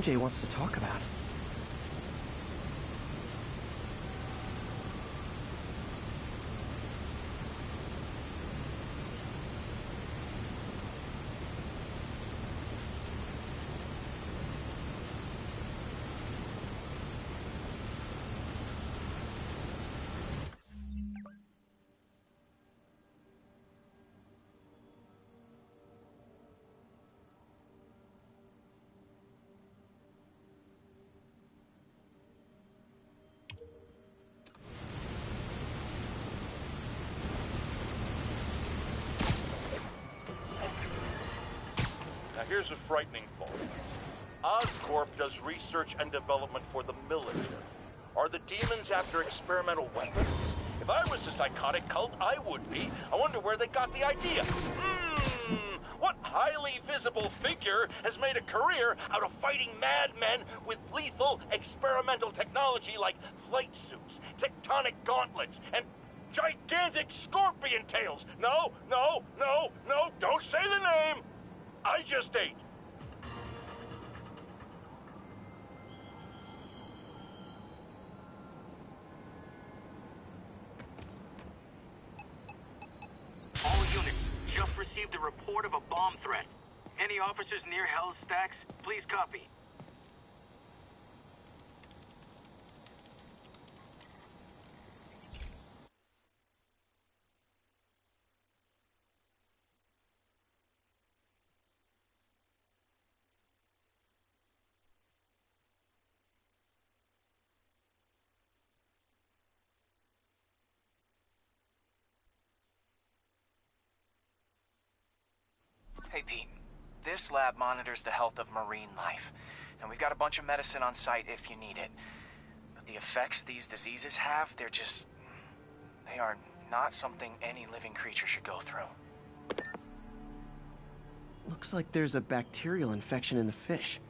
MJ wants to talk about. Now here's a frightening thought. Oscorp does research and development for the military. Are the demons after experimental weapons? If I was a psychotic cult, I would be. I wonder where they got the idea. What highly visible figure has made a career out of fighting madmen with lethal experimental technology like flight suits, tectonic gauntlets, and gigantic scorpion tails? No, no, no, no, don't say the name! I just ate. All units, just received a report of a bomb threat. Any officers near Hell's Stacks, please copy. Hey Pete, this lab monitors the health of marine life, and we've got a bunch of medicine on site if you need it. But the effects these diseases have, they are not something any living creature should go through. Looks like there's a bacterial infection in the fish.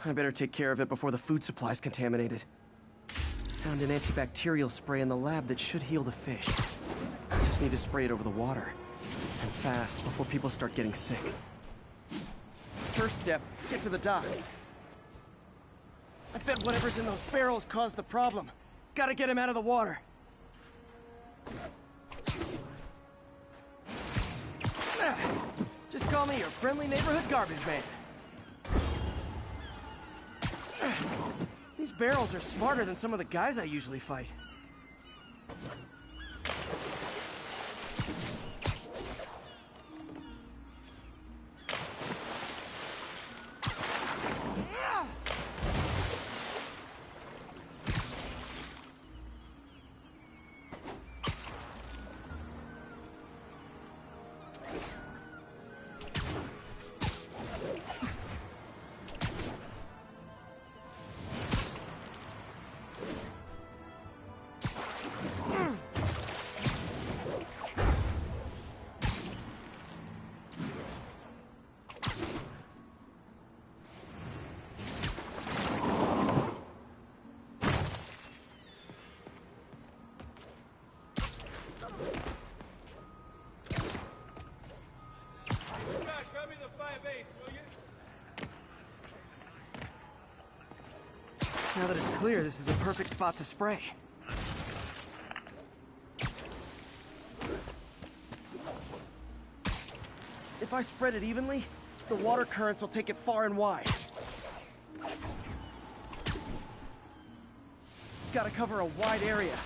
I better take care of it before the food supply's contaminated. Found an antibacterial spray in the lab that should heal the fish. Just need to spray it over the water. And fast, before people start getting sick. First step, get to the docks. I bet whatever's in those barrels caused the problem. Gotta get him out of the water. Just call me your friendly neighborhood garbage man. These barrels are smarter than some of the guys I usually fight. Now that it's clear, this is a perfect spot to spray. If I spread it evenly, the water currents will take it far and wide. Gotta cover a wide area.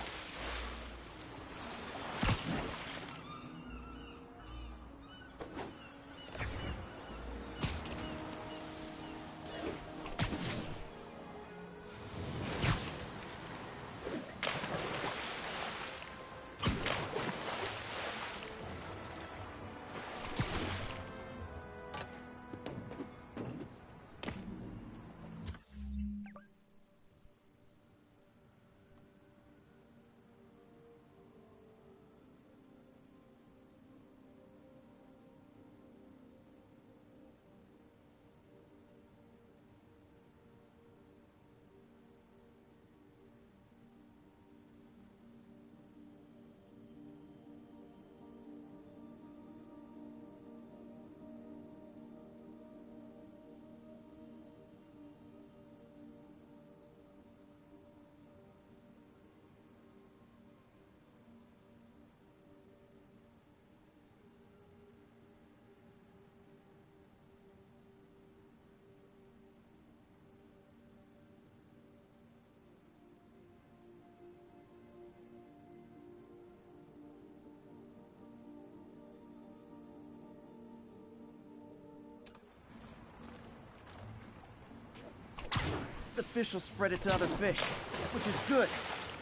The fish will spread it to other fish, which is good.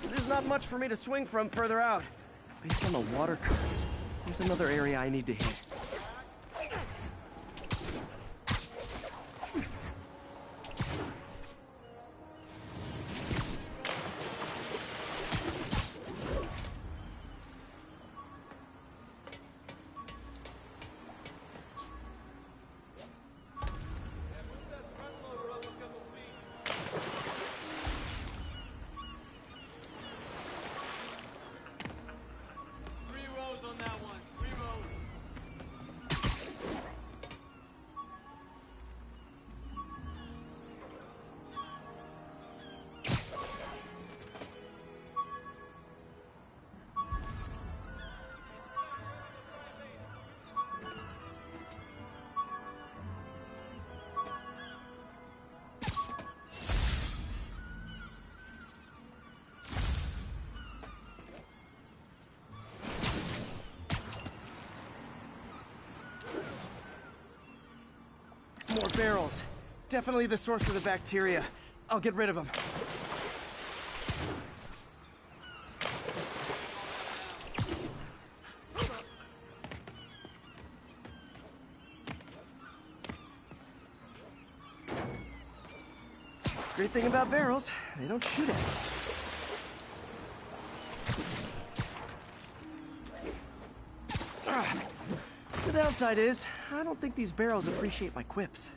There's not much for me to swing from further out. Based on the water currents, there's another area I need to hit. More barrels. Definitely the source of the bacteria. I'll get rid of them. Great thing about barrels, they don't shoot at you. The downside is, I don't think these barrels appreciate my quips.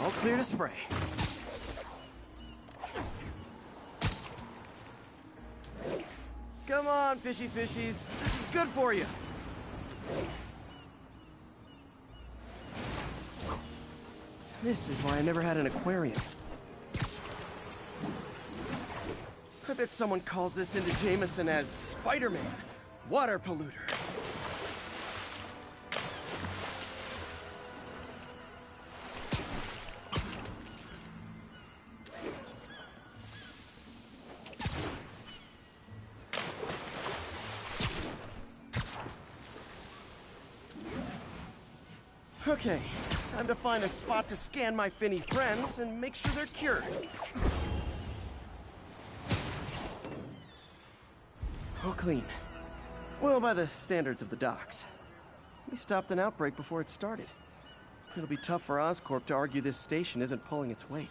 All clear to spray. Come on, fishy fishies. This is good for you. This is why I never had an aquarium. I bet someone calls this into Jameson as Spiderman, water polluter. Okay, time to find a spot to scan my finny friends and make sure they're cured. Oh, clean. Well, by the standards of the docks. We stopped an outbreak before it started. It'll be tough for Oscorp to argue this station isn't pulling its weight.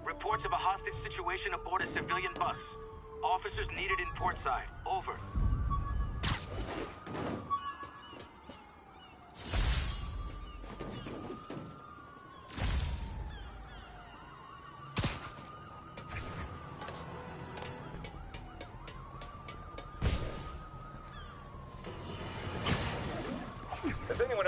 Reports of a hostage situation aboard a civilian bus. Officers needed in portside. Over.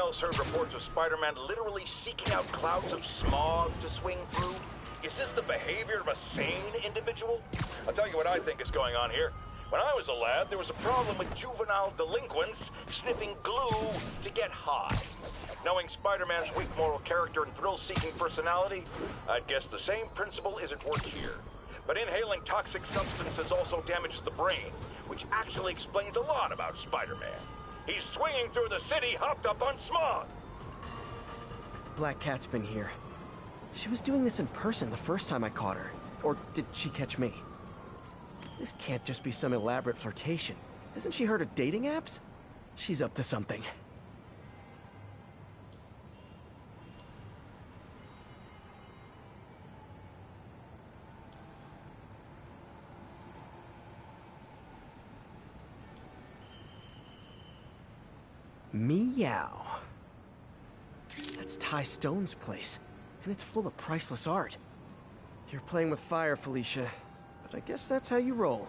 else heard reports of Spider-Man literally seeking out clouds of smog to swing through? Is this the behavior of a sane individual? I'll tell you what I think is going on here. When I was a lad, there was a problem with juvenile delinquents sniffing glue to get high. Knowing Spider-Man's weak moral character and thrill-seeking personality, I'd guess the same principle is at work here. But inhaling toxic substances also damages the brain, which actually explains a lot about Spider-Man. He's swinging through the city hopped up on smog. Black Cat's been here. She was doing this in person the first time I caught her. Or did she catch me? This can't just be some elaborate flirtation. Hasn't she heard of dating apps? She's up to something. Meow. That's Ty Stone's place, and it's full of priceless art. You're playing with fire, Felicia, but I guess that's how you roll.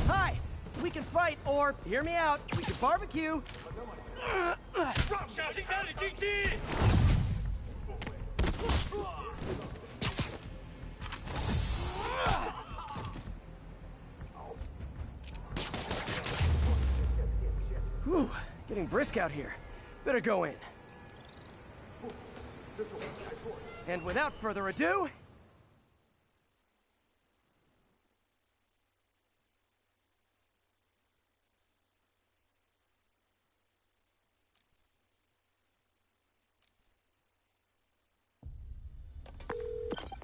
Hi! We can fight, or, hear me out, we can barbecue! Whew, getting brisk out here. Better go in. And without further ado...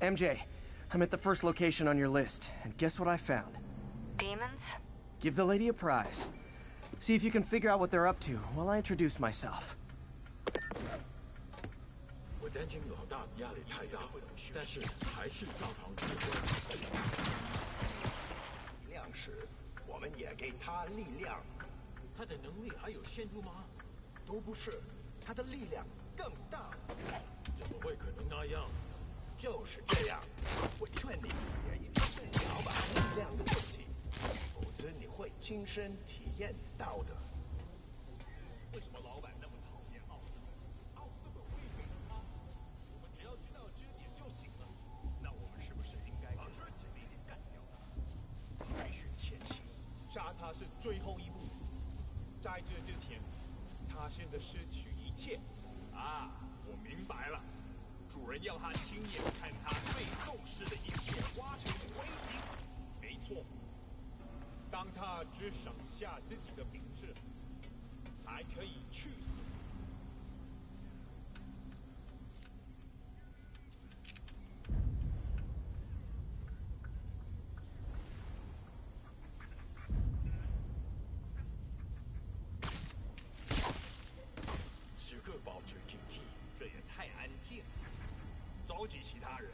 MJ, I'm at the first location on your list, and guess what I found? Demons? Give the lady a prize. See if you can figure out what they're up to while I introduce myself. 我担心老大压力太大，但是还是照常指挥。力量时，我们也给他力量。他的能力还有限度吗？都不是，他的力量更大。怎么会可能那样？就是这样，我劝你别一直摇摆力量的问题，否则你会亲身体验到的。为什么老板那么讨厌奥斯本？奥斯本会给了他，我们只要知道支点就行了。那我们是不是应该把这里干掉他？继续前行，杀他是最后一步，在这之前，他现在失去一切。啊，我明白了。 主人要他亲眼看他最重视的一切化成灰烬。没错，当他只剩下自己的名字，才可以去死。时刻保持警惕，这也太安静了。 召集其他人。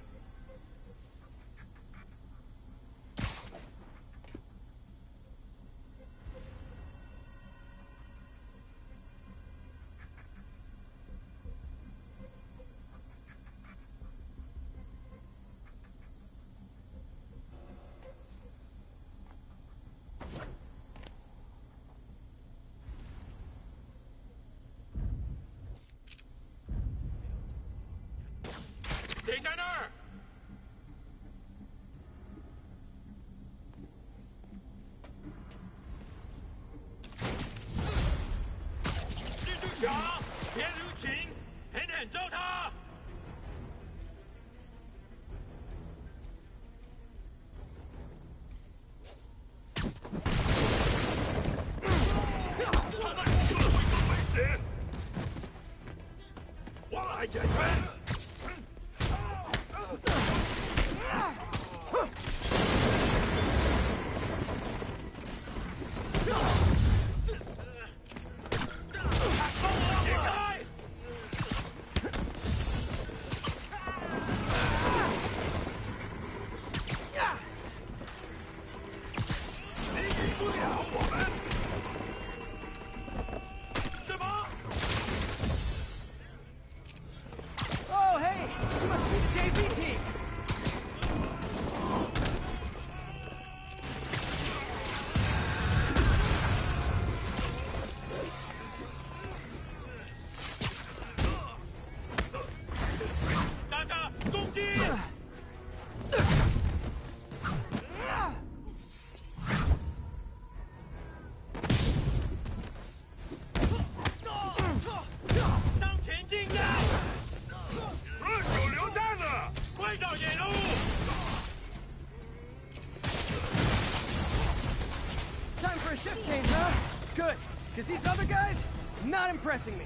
a shift change, huh? Good, because these other guys, not impressing me.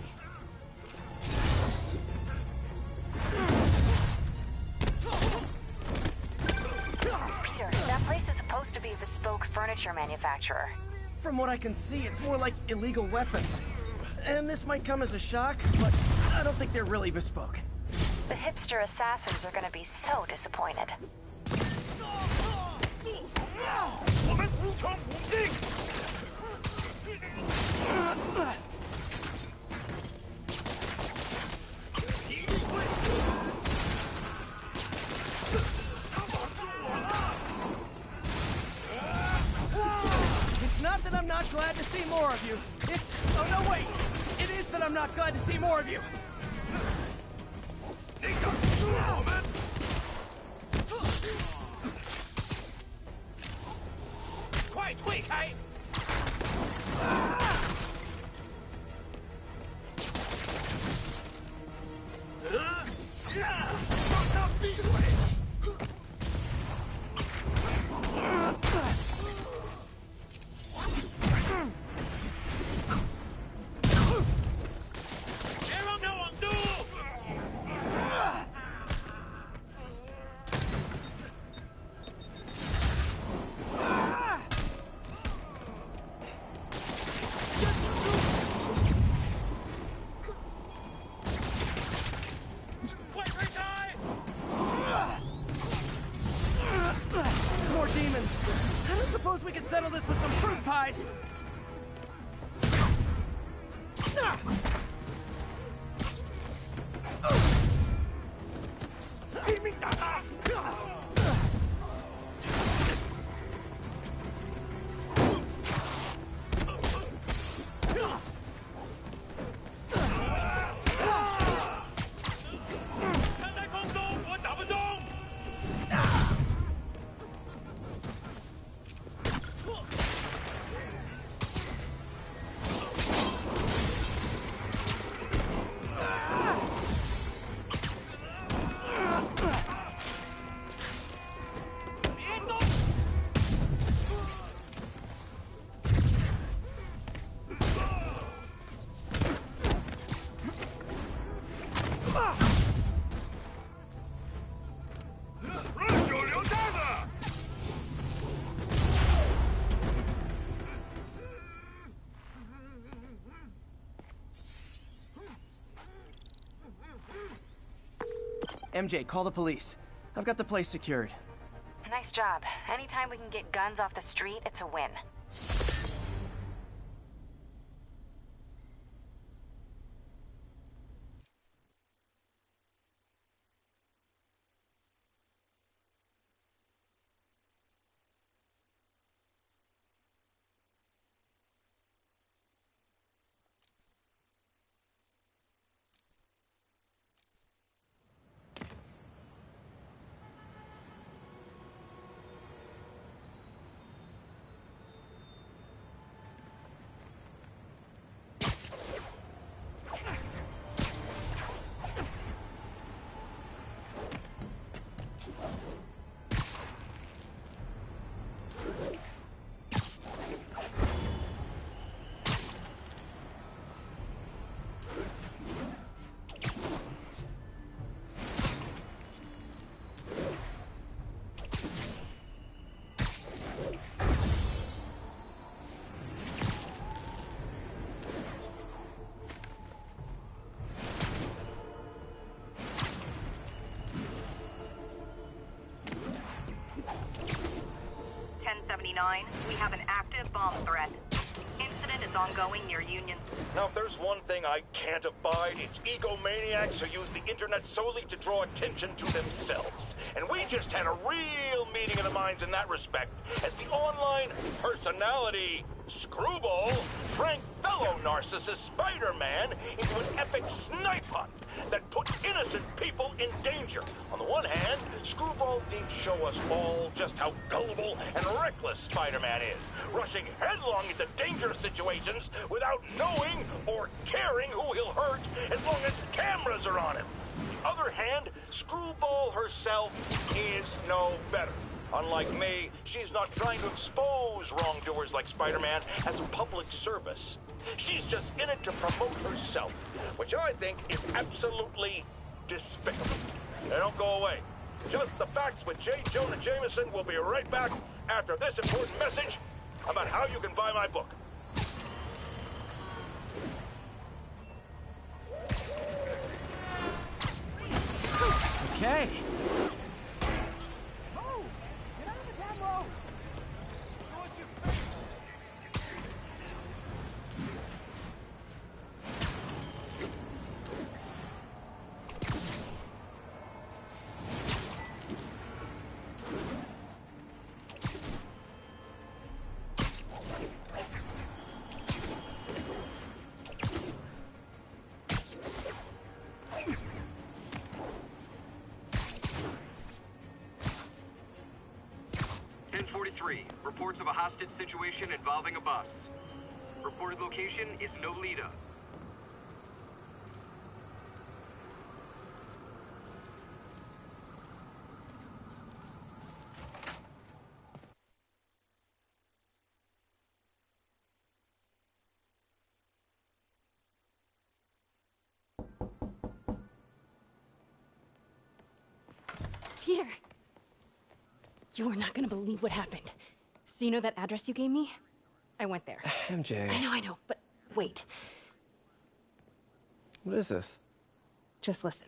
Peter, that place is supposed to be a bespoke furniture manufacturer. From what I can see, it's more like illegal weapons. And this might come as a shock, but I don't think they're really bespoke. The hipster assassins are gonna be so disappointed. 我们无穷无尽。一定会。绑住我了。It's not that I'm not glad to see more of you. It's... Oh, no, wait. It is that I'm not glad to see more of you. 你敢输我们？ 快退开！让他闭嘴！别让他往住！ More demons. I don't suppose we could settle this with some fruit pies. MJ, call the police. I've got the place secured. Nice job. Anytime we can get guns off the street, it's a win. We have an active bomb threat. Incident is ongoing near Union. Now, if there's one thing I can't abide, it's egomaniacs who use the internet solely to draw attention to themselves. And we just had a real meeting of the minds in that respect, as the online personality Screwball drank fellow narcissist Spider-Man into an epic snipe hunt that put innocent people in danger. On the one hand, Screwball did show us all just how gullible and reckless Spider-Man is, rushing headlong into dangerous situations without knowing or caring who he'll hurt as long as cameras are on him. On the other hand, Screwball herself is no better. Unlike me, she's not trying to expose wrongdoers like Spider-Man as a public service. She's just in it to promote herself, which I think is absolutely despicable. Now don't go away. Just the Facts with J. Jonah Jameson will be right back after this important message about how you can buy my book. Okay. Reports of a hostage situation involving a bus. Reported location is Nolita. Peter! You are not gonna believe what happened. So you know that address you gave me? I went there. MJ. I know, but wait. What is this? Just listen.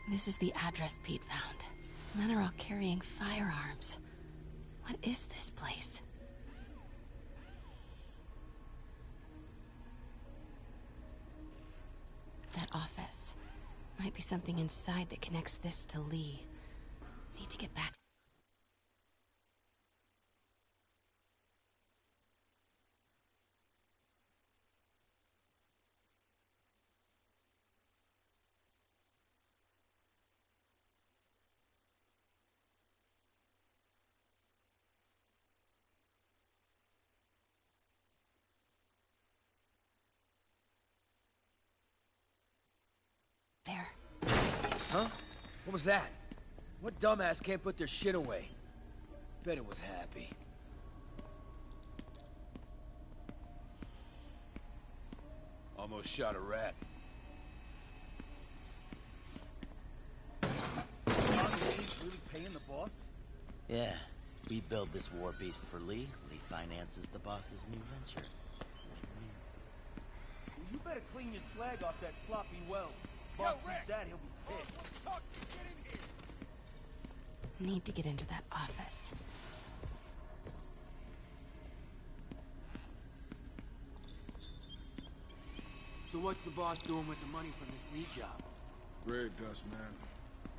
This is the address Pete found. Men are all carrying firearms. What is this place? That office. Might be something inside that connects this to Lee. Need to get back. There. Huh? What was that? What dumbass can't put their shit away? Bet it was Happy. Almost shot a rat. Really paying the boss? Yeah. We build this war beast for Lee. Lee finances the boss's new venture. Well, you better clean your slag off that sloppy well. Boss sees that, he'll be pissed. Need to get into that office. So what's the boss doing with the money from this Lee job? Grave dust, man.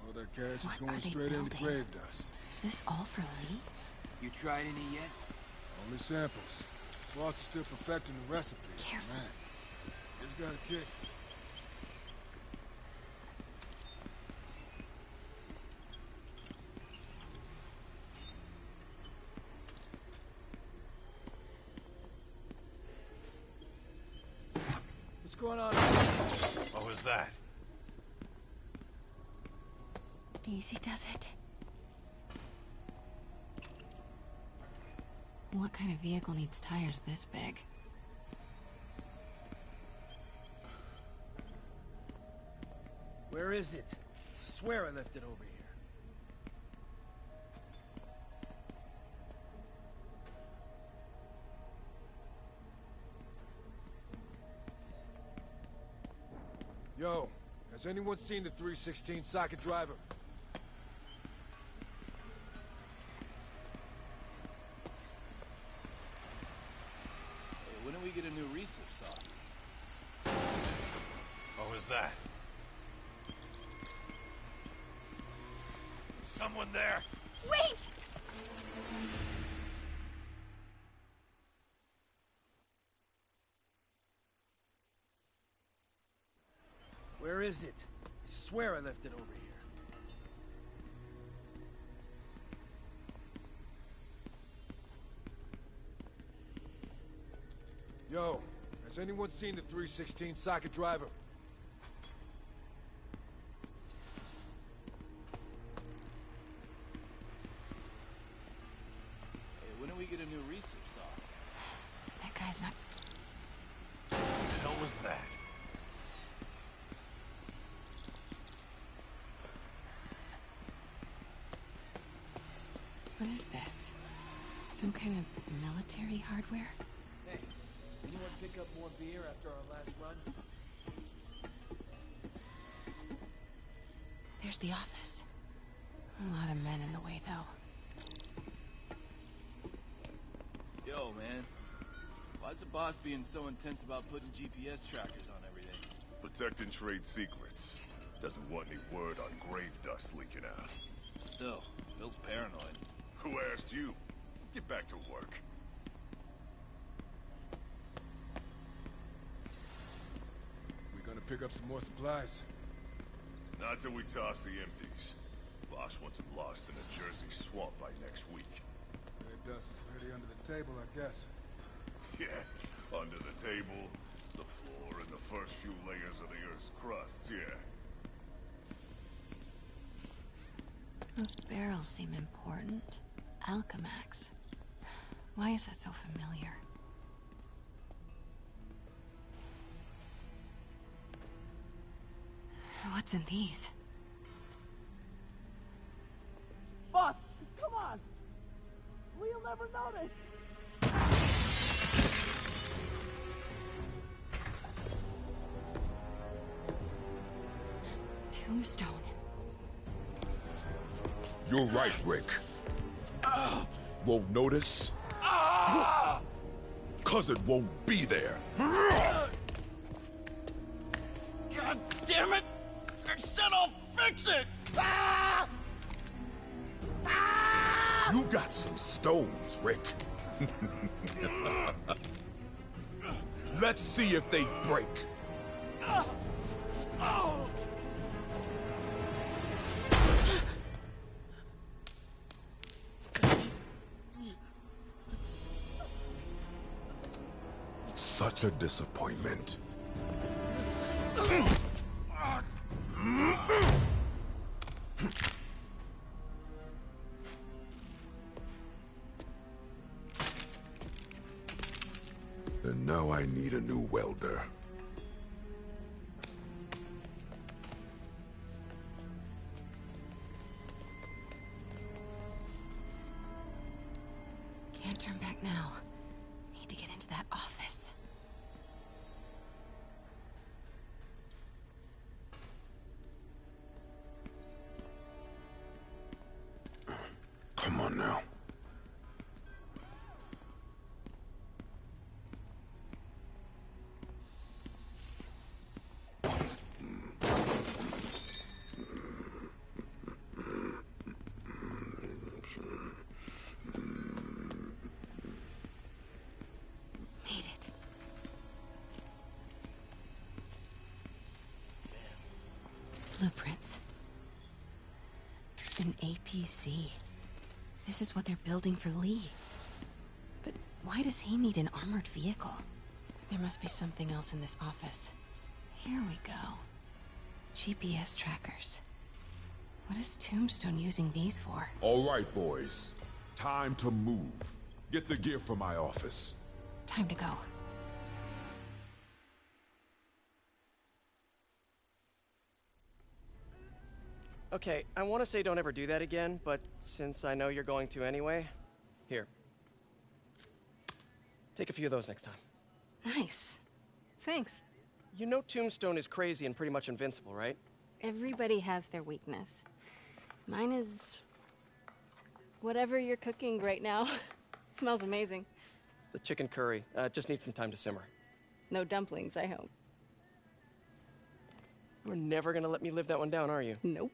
All that cash What is going are they straight into building? grave dust. Is this all for Lee? You tried any yet? Only samples. Boss is still perfecting the recipe. Careful. Man, it's got a kick. What's going on? What was that? Easy does it. What kind of vehicle needs tires this big? Where is it? I swear I left it over here. Yo, has anyone seen the 316 socket driver? Hey, when do we get a new recip saw? What was that? Someone there? Wait! Where is it? I swear I left it over here. Yo, has anyone seen the 316 socket driver? Hey, when do we get a new recip saw? That guy's not... What the hell was that? What is this? Some kind of military hardware? Hey, anyone pick up more beer after our last run? There's the office. A lot of men in the way, though. Yo, man. Why's the boss being so intense about putting GPS trackers on everything? Protecting trade secrets. Doesn't want any word on grave dust leaking out. Still, feels paranoid. Who asked you? Get back to work. We gonna pick up some more supplies? Not till we toss the empties. Boss wants them lost in a Jersey swamp by next week. Grave dust is pretty under the table, I guess. Yeah, under the table, the floor, and the first few layers of the Earth's crust, yeah. Those barrels seem important. Alchemax. Why is that so familiar? What's in these? Boss, come on! We'll never notice! Tombstone. You're right, Rick. Won't notice? Cause it won't be there. God damn it! I said I'll fix it! You got some stones, Rick. Let's see if they break. Such a disappointment. And now I need a new welder. Can't turn back now. Need to get into that office. Come on now. Made it. Blueprints. An APC. This is what they're building for Lee. But why does he need an armored vehicle? There must be something else in this office. Here we go. GPS trackers. What is Tombstone using these for? All right, boys. Time to move. Get the gear from my office. Time to go. Okay, I want to say don't ever do that again, but since I know you're going to anyway, here. Take a few of those next time. Nice. Thanks. You know Tombstone is crazy and pretty much invincible, right? Everybody has their weakness. Mine is... whatever you're cooking right now. It smells amazing. The chicken curry. Just needs some time to simmer. No dumplings, I hope. You're never gonna let me live that one down, are you? Nope.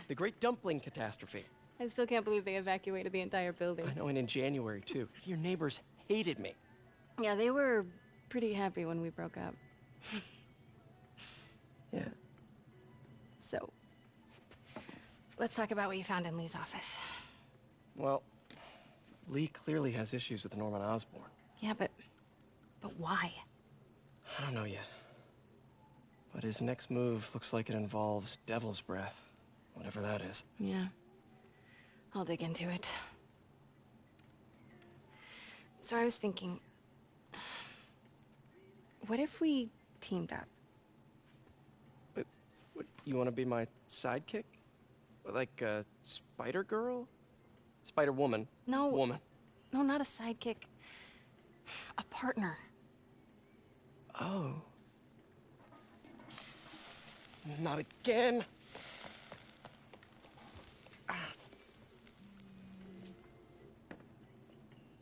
The Great Dumpling Catastrophe. I still can't believe they evacuated the entire building. I know, and in January, too. Your neighbors hated me. Yeah, they were pretty happy when we broke up. Yeah. So, let's talk about what you found in Lee's office. Well, Lee clearly has issues with Norman Osborn. Yeah, but why? I don't know yet. But his next move looks like it involves Devil's Breath. Whatever that is. Yeah. I'll dig into it. So I was thinking... what if we teamed up? What, you want to be my sidekick? Like a Spider-Girl? Spider-Woman. No. Woman. No, not a sidekick. A partner. Oh. Not again.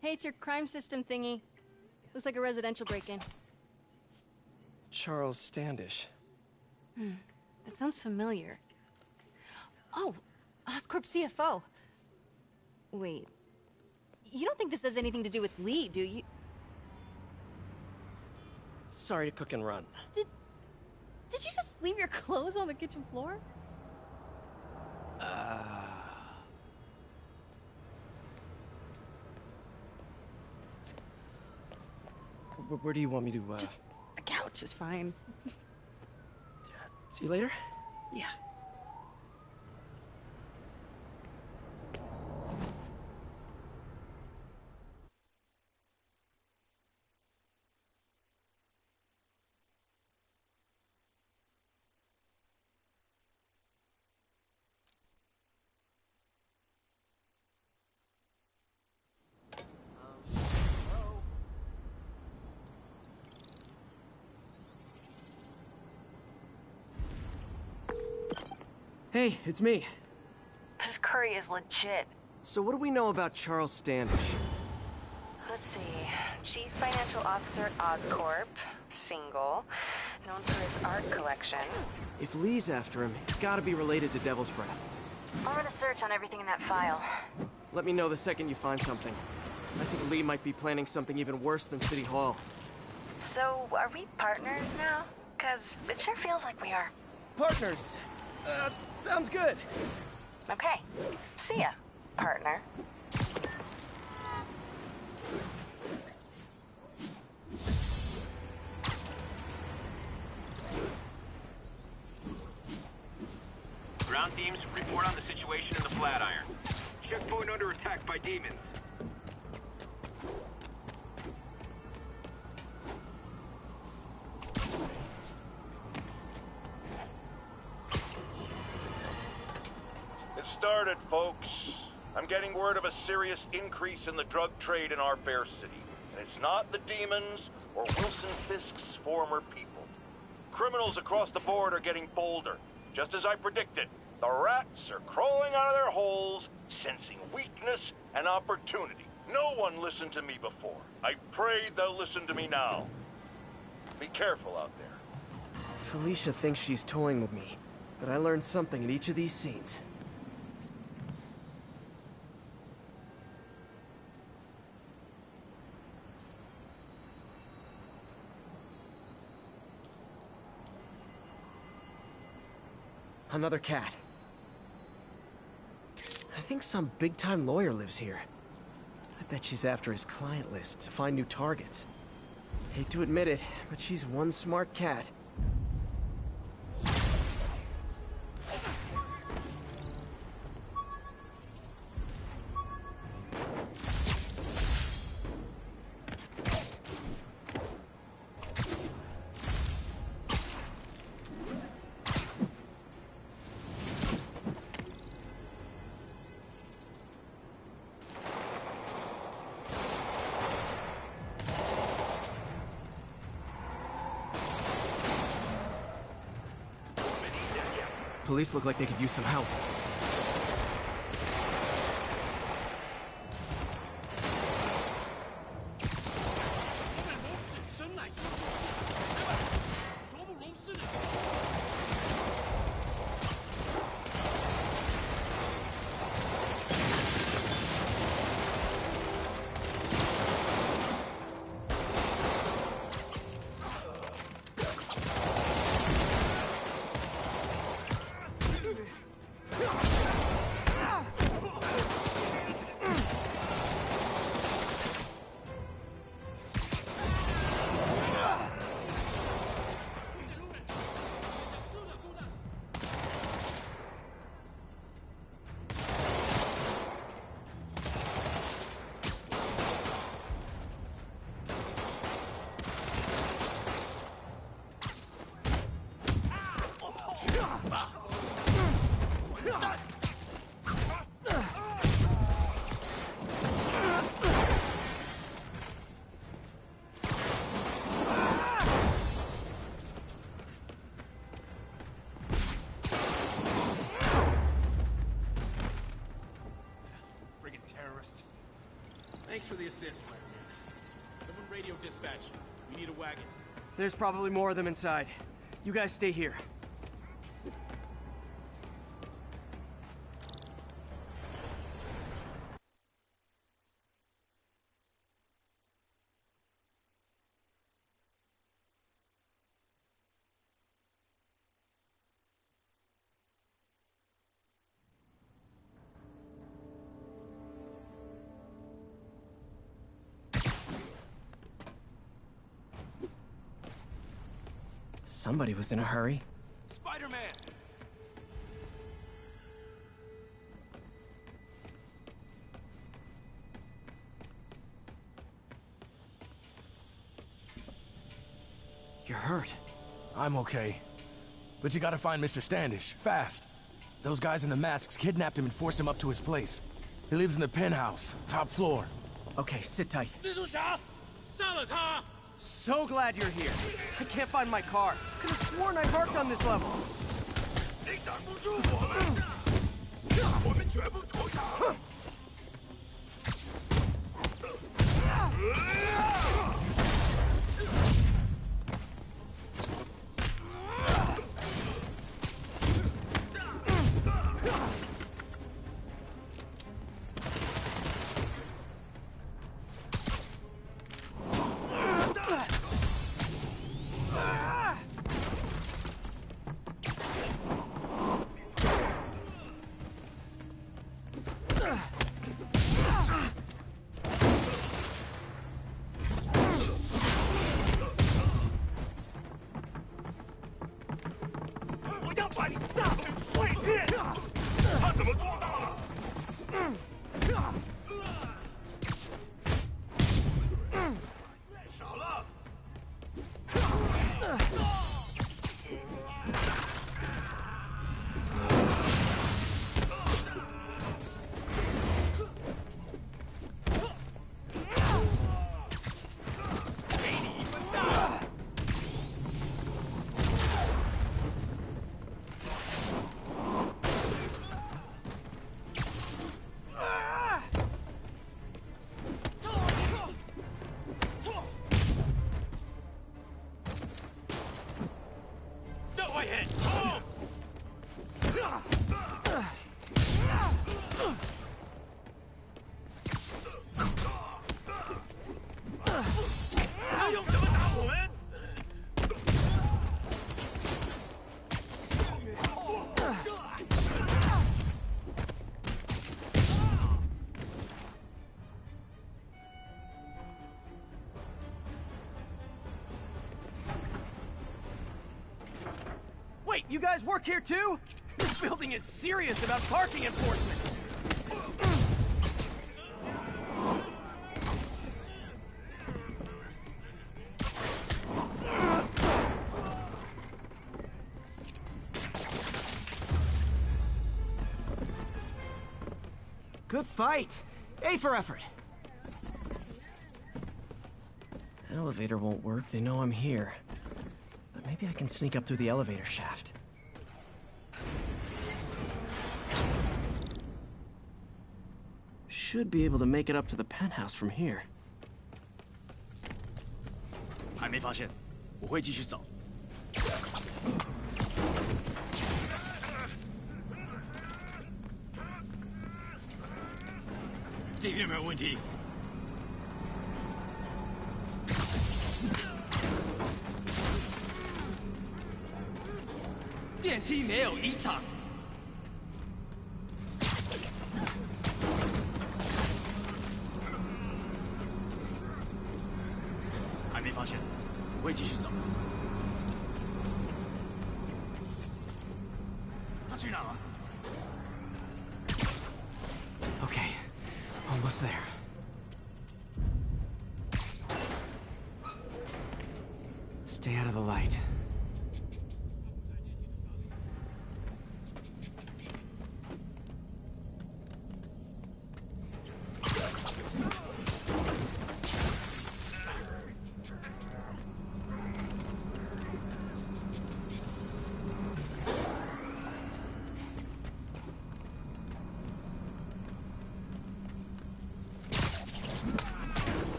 Hey, it's your crime system thingy. Looks like a residential break-in. Charles Standish. That sounds familiar. Oh, Oscorp CFO. Wait. You don't think this has anything to do with Lee, do you? Sorry to cook and run. Did you just leave your clothes on the kitchen floor? Where do you want me to, Just the couch is fine. See you later? Yeah. Hey, it's me. This curry is legit. So what do we know about Charles Standish? Let's see. Chief Financial Officer at Oscorp. Single. Known for his art collection. If Lee's after him, it's gotta be related to Devil's Breath. I'll run a search on everything in that file. Let me know the second you find something. I think Lee might be planning something even worse than City Hall. So, are we partners now? 'Cause it sure feels like we are. Partners! Sounds good. Okay. See ya, partner. Ground teams, report on the situation in the Flatiron. Checkpoint under attack by demons. It started, folks. I'm getting word of a serious increase in the drug trade in our fair city. And it's not the demons or Wilson Fisk's former people. Criminals across the board are getting bolder. Just as I predicted, the rats are crawling out of their holes, sensing weakness and opportunity. No one listened to me before. I pray they'll listen to me now. Be careful out there. Felicia thinks she's toying with me, but I learned something in each of these scenes. Another cat. I think some big-time lawyer lives here. I bet she's after his client list to find new targets. Hate to admit it, but she's one smart cat. Police look like they could use some help. Thanks for the assist, Spider-Man. Someone radio dispatch. We need a wagon. There's probably more of them inside. You guys stay here. Somebody was in a hurry. Spider-Man! You're hurt. I'm okay. But you gotta find Mr. Standish, fast. Those guys in the masks kidnapped him and forced him up to his place. He lives in the penthouse, top floor. Okay, sit tight. So glad you're here. I can't find my car. Could have sworn I parked on this level. Wait, you guys work here too? This building is serious about parking enforcement. Good fight. A for effort. Elevator won't work. They know I'm here. But maybe I can sneak up through the elevator shaft. Should be able to make it up to the penthouse from here. 还没发现，我会继续找。这边没有问题。电梯没有异常。还没发现，我会继续找。他去哪了？ Okay, almost there. Stay out of the light.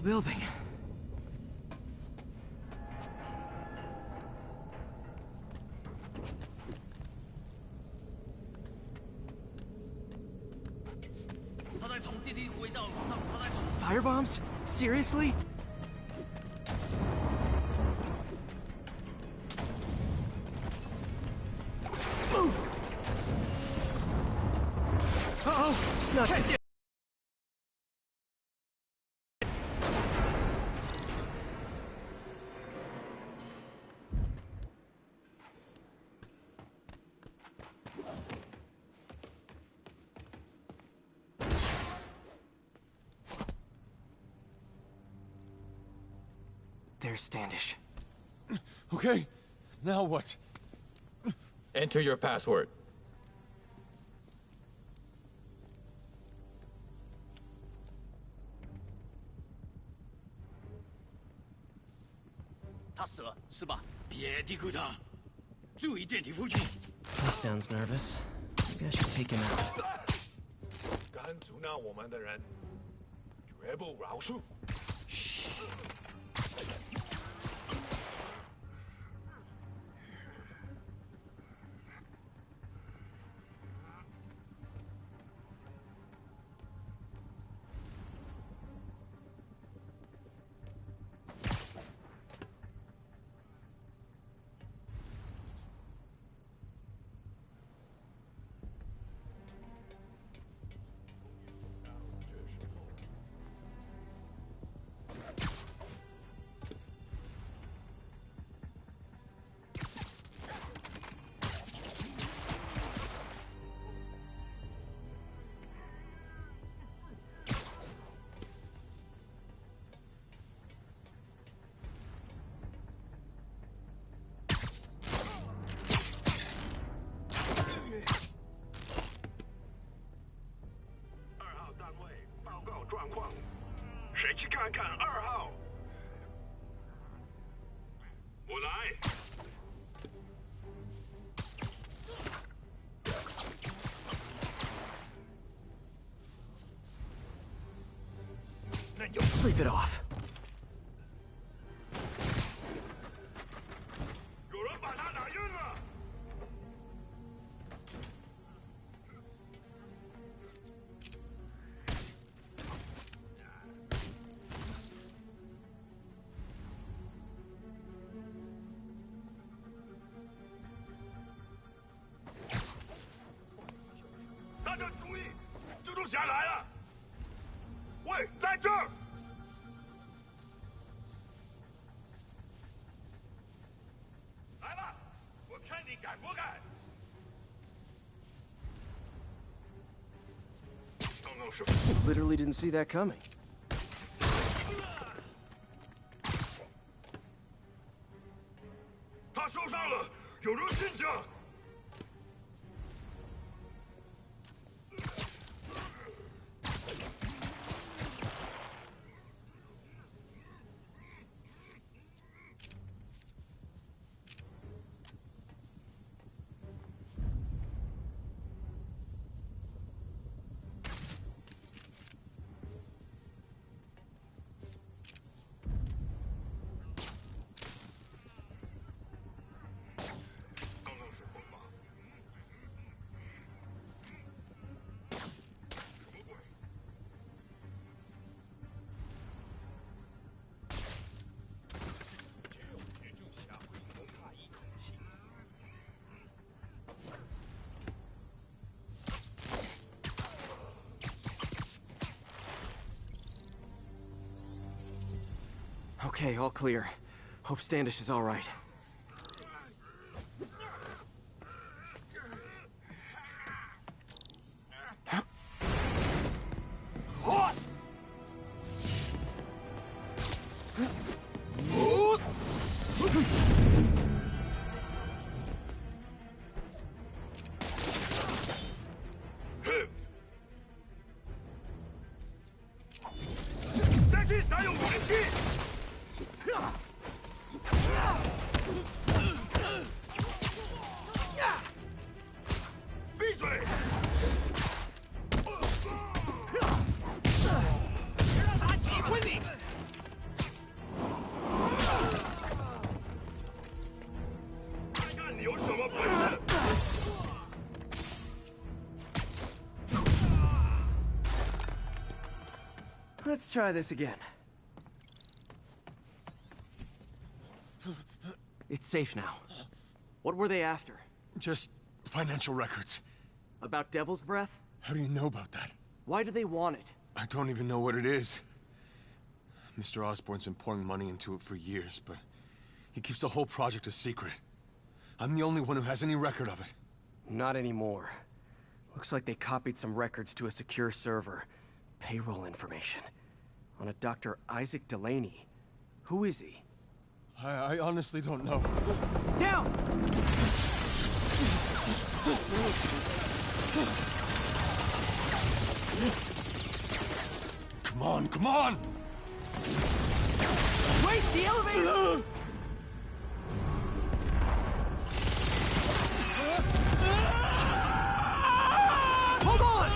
tall building. Firebombs? Seriously? Move! Uh-oh! Not good. There's Standish. Okay, now what? Enter your password. He sounds nervous. Maybe I should take him out. 敢阻挠我们的人，绝不饶恕。 Sleep it off. 有人把他打晕了。大家注意，蜘蛛侠来了！喂，在这儿！ Literally didn't see that coming. 他受伤了，有人进去。Okay, all clear. Hope Standish is all right. Let's try this again. It's safe now. What were they after? Just financial records. About Devil's Breath? How do you know about that? Why do they want it? I don't even know what it is. Mr. Osborn's been pouring money into it for years, but he keeps the whole project a secret. I'm the only one who has any record of it. Not anymore. Looks like they copied some records to a secure server. Payroll information. On a Dr. Isaac Delaney. Who is he? I honestly don't know. Down! Come on, come on! Wait, the elevator! Hold on!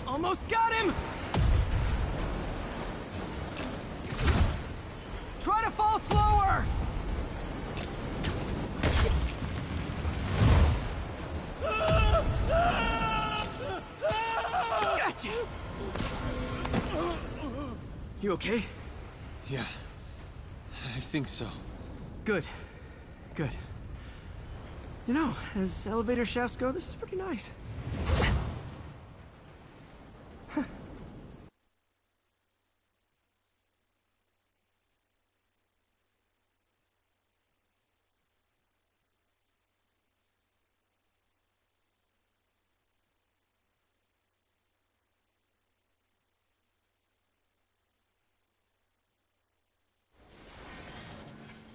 Almost got him! Try to fall slower! Gotcha! You okay? Yeah, I think so. Good. Good. You know, as elevator shafts go, this is pretty nice.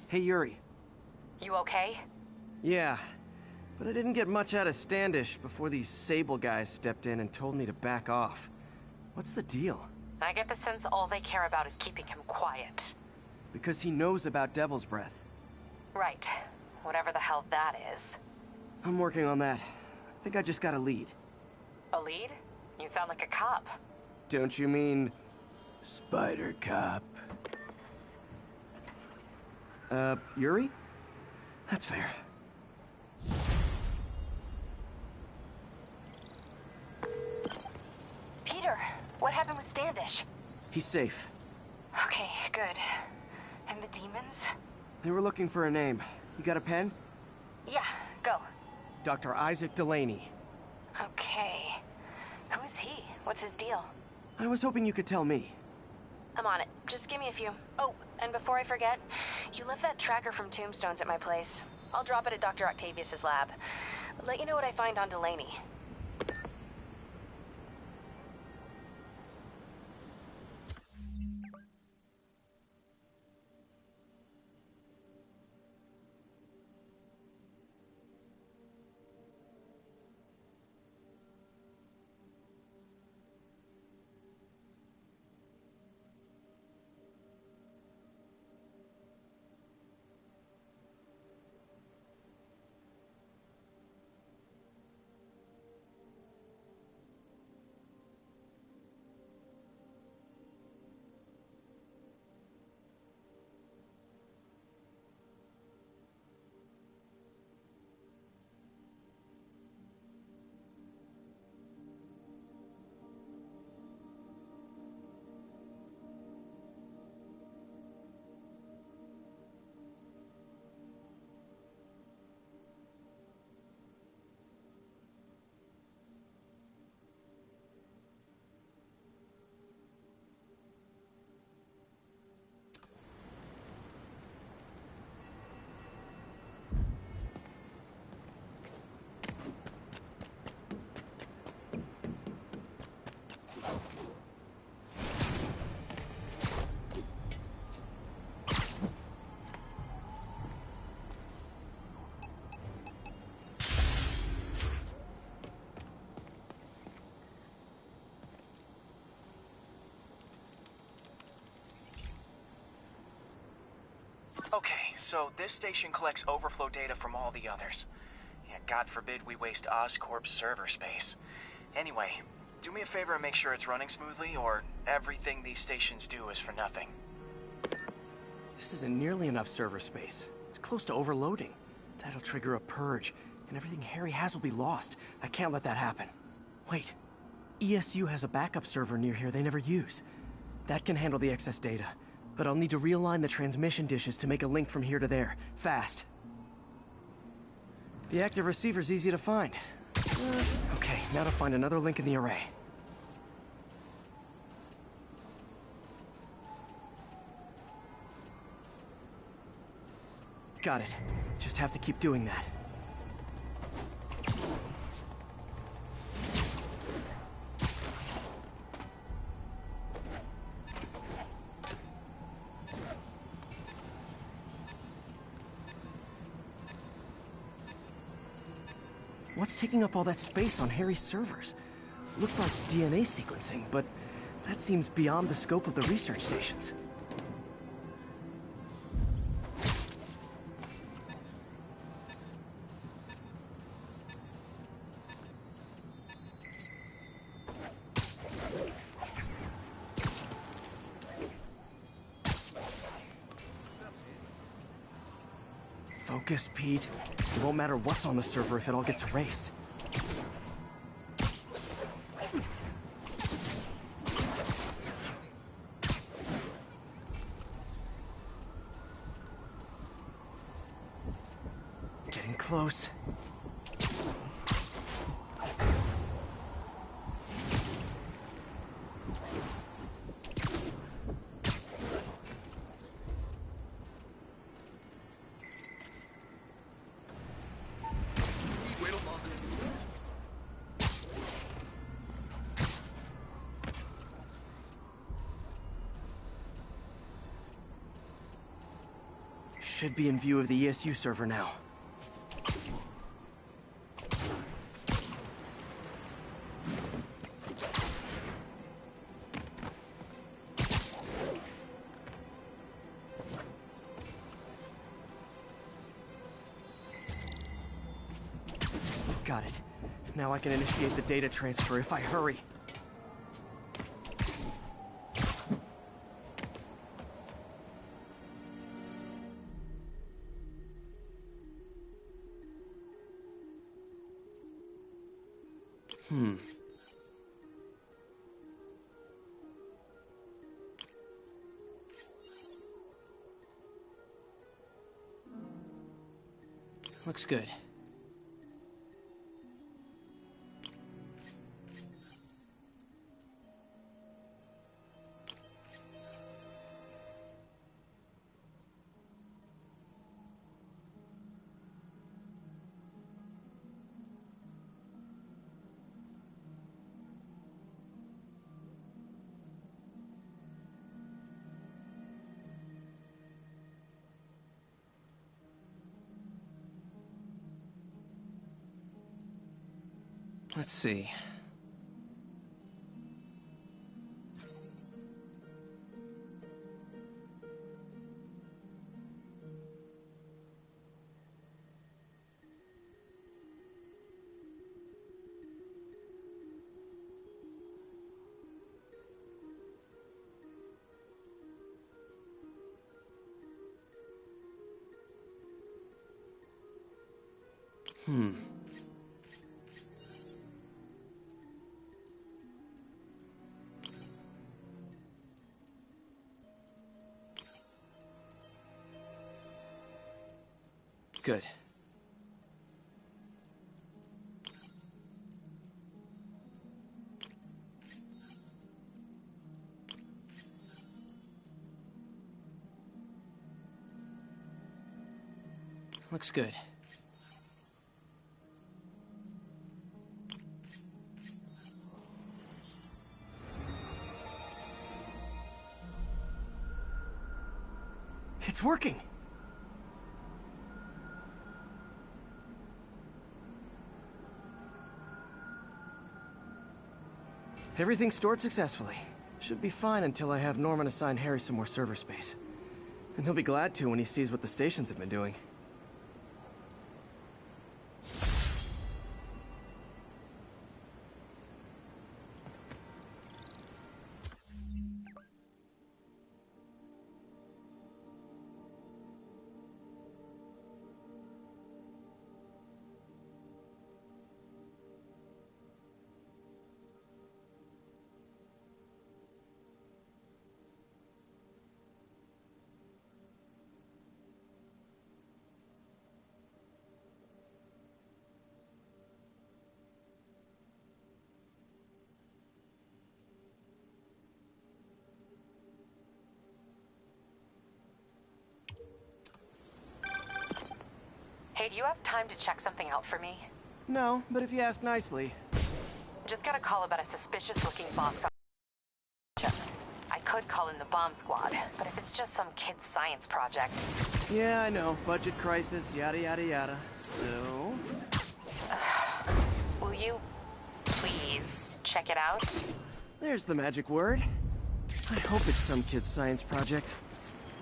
Hey, Yuri. You okay? Yeah, but I didn't get much out of Standish before these Sable guys stepped in and told me to back off. What's the deal? I get the sense all they care about is keeping him quiet. Because he knows about Devil's Breath. Right. Whatever the hell that is. I'm working on that. I think I just got a lead. A lead? You sound like a cop. Don't you mean... Spider Cop? Yuri? That's fair. Peter, what happened with Standish? He's safe. Okay, good. And the demons? They were looking for a name. You got a pen? Yeah, go. Dr. Isaac Delaney. Okay. Who is he? What's his deal? I was hoping you could tell me. I'm on it. Just give me a few. Oh, and before I forget, you left that tracker from Tombstones at my place. I'll drop it at Dr. Octavius's lab. Let you know what I find on Delaney. Okay, so this station collects overflow data from all the others. Yeah, God forbid we waste Oscorp's server space. Anyway, do me a favor and make sure it's running smoothly, or everything these stations do is for nothing. This isn't nearly enough server space. It's close to overloading. That'll trigger a purge, and everything Harry has will be lost. I can't let that happen. Wait. ESU has a backup server near here they never use. That can handle the excess data, but I'll need to realign the transmission dishes to make a link from here to there, fast. The active receiver's easy to find. Okay, now to find another link in the array. Got it. Just have to keep doing that. What's taking up all that space on Harry's servers? Looked like DNA sequencing, but that seems beyond the scope of the research stations. Focus, Pete. It won't matter what's on the server if it all gets erased. Getting close. Should be in view of the ESU server now. Got it. Now I can initiate the data transfer if I hurry. Looks good. Let's see. Good. Looks good. It's working! Everything's stored successfully. Should be fine until I have Norman assign Harry some more server space. And he'll be glad to when he sees what the stations have been doing. Hey, do you have time to check something out for me? No, but if you ask nicely. Just got a call about a suspicious-looking box on chip. I could call in the bomb squad, but if it's just some kid's science project... Yeah, I know. Budget crisis, yada yada yada. So... will you please check it out? There's the magic word. I hope it's some kid's science project.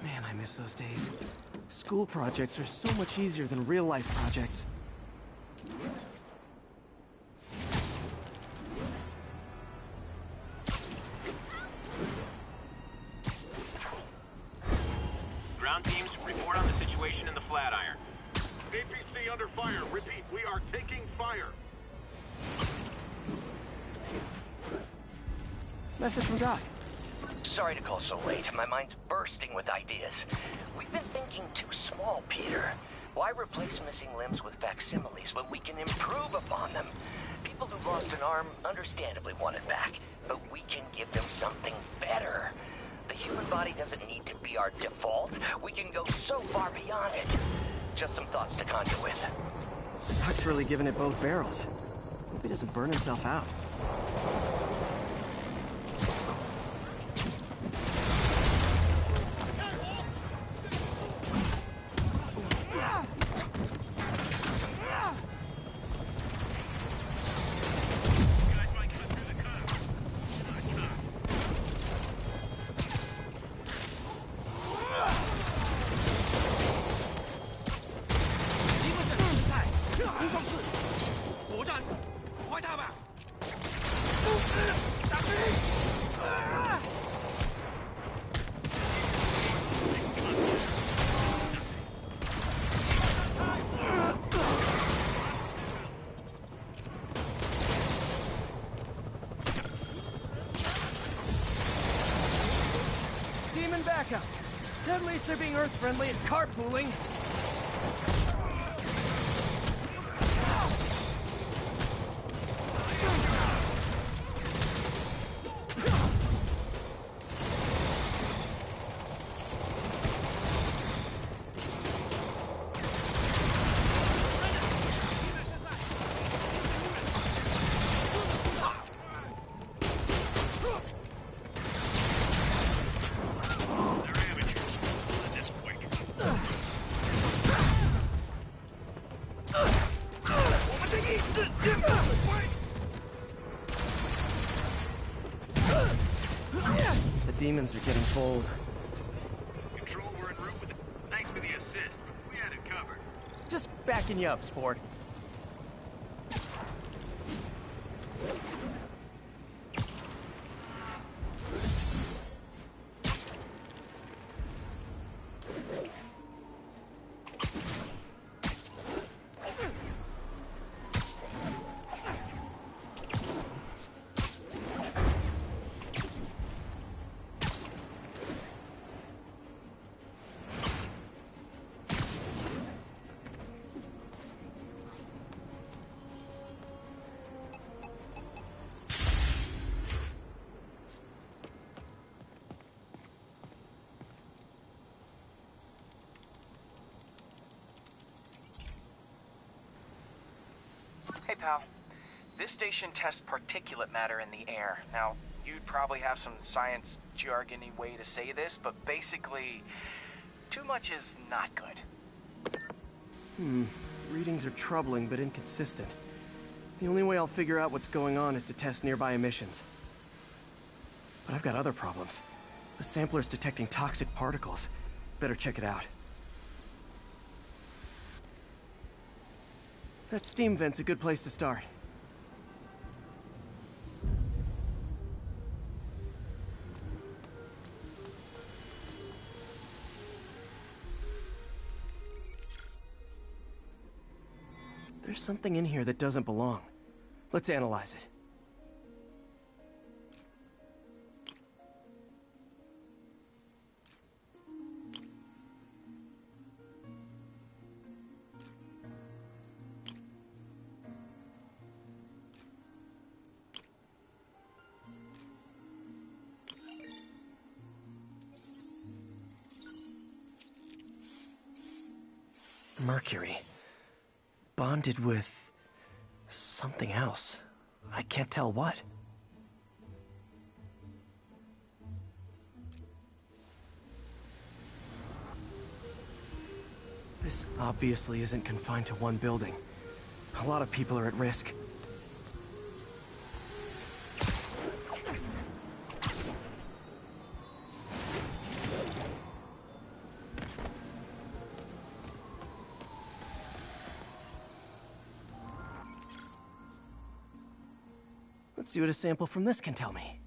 Man, I miss those days. School projects are so much easier than real-life projects. Ground teams, report on the situation in the Flatiron. APC under fire. Repeat, we are taking fire. Message from Doc. Sorry to call so late. My mind's bursting with ideas. We've been thinking too small, Peter. Why replace missing limbs with facsimiles when we can improve upon them? People who've lost an arm understandably want it back, but we can give them something better. The human body doesn't need to be our default. We can go so far beyond it. Just some thoughts to conjure with. Doc's really giving it both barrels. Hope he doesn't burn himself out. Demon backup. At least they're being Earth-friendly and carpooling. The demons are getting bold. Control, we're en route with it. Thanks for the assist, but we had it covered. Just backing you up, sport. Hey, pal. This station tests particulate matter in the air. Now, you'd probably have some science jargony way to say this, but basically, too much is not good. Readings are troubling but inconsistent. The only way I'll figure out what's going on is to test nearby emissions. But I've got other problems. The sampler's detecting toxic particles. Better check it out. That steam vent's a good place to start. There's something in here that doesn't belong. Let's analyze it. Mercury. bonded with something else. I can't tell what. This obviously isn't confined to one building. A lot of people are at risk. Let's see what a sample from this can tell me.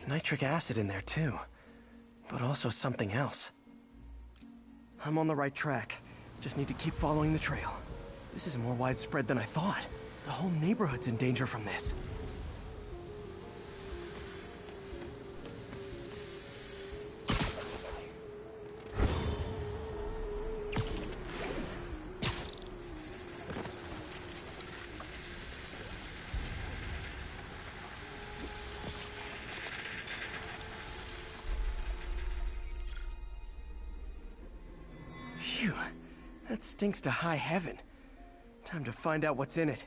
Nitric acid in there too, but also something else. I'm on the right track. Just need to keep following the trail. This is more widespread than I thought. The whole neighborhood's in danger from this. Phew, that stinks to high heaven. Time to find out what's in it.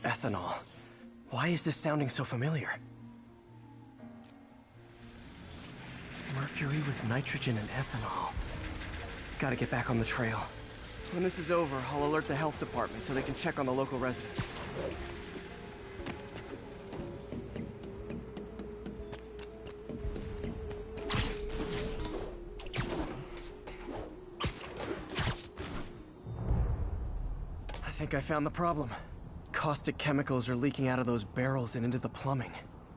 Ethanol. Why is this sounding so familiar? Mercury with nitrogen and ethanol. Gotta get back on the trail. When this is over, I'll alert the health department so they can check on the local residents. I think I found the problem. Caustic chemicals are leaking out of those barrels and into the plumbing.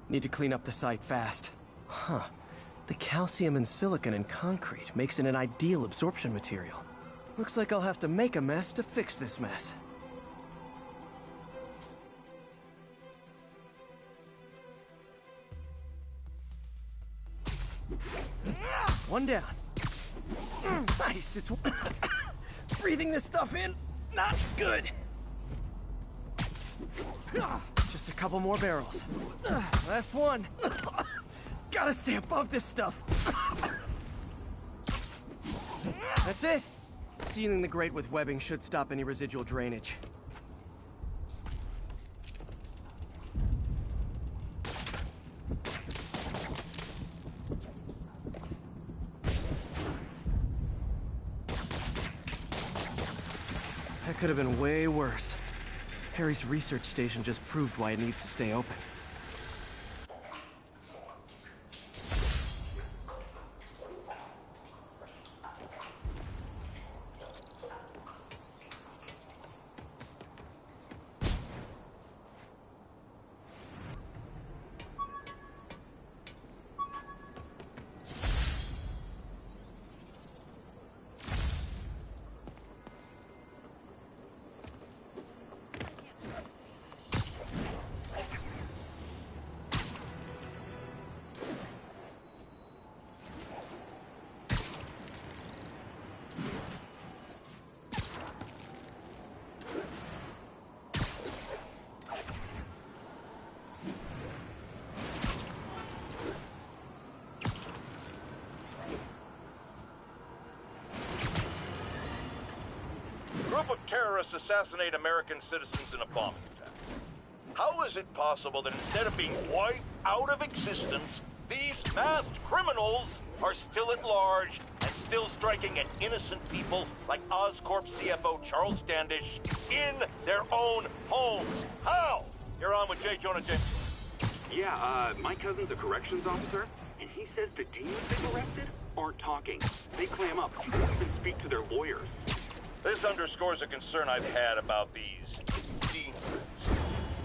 Need to clean up the site fast. Huh. The calcium and silicon in concrete makes it an ideal absorption material. Looks like I'll have to make a mess to fix this mess. One down. Nice, it's... breathing this stuff in, not good. Just a couple more barrels. Last one. Gotta stay above this stuff. That's it. Sealing the grate with webbing should stop any residual drainage. That could have been way worse. Harry's research station just proved why it needs to stay open. Group of terrorists assassinate American citizens in a bombing attack. How is it possible that instead of being wiped out of existence, these masked criminals are still at large and still striking at innocent people like Oscorp CFO Charles Standish in their own homes? How? You're on with J. Jonah Jameson. Yeah, my cousin's a corrections officer, and he says the demons they've arrested aren't talking. They clam up. They won't even speak to their lawyers. This underscores a concern I've had about these demons.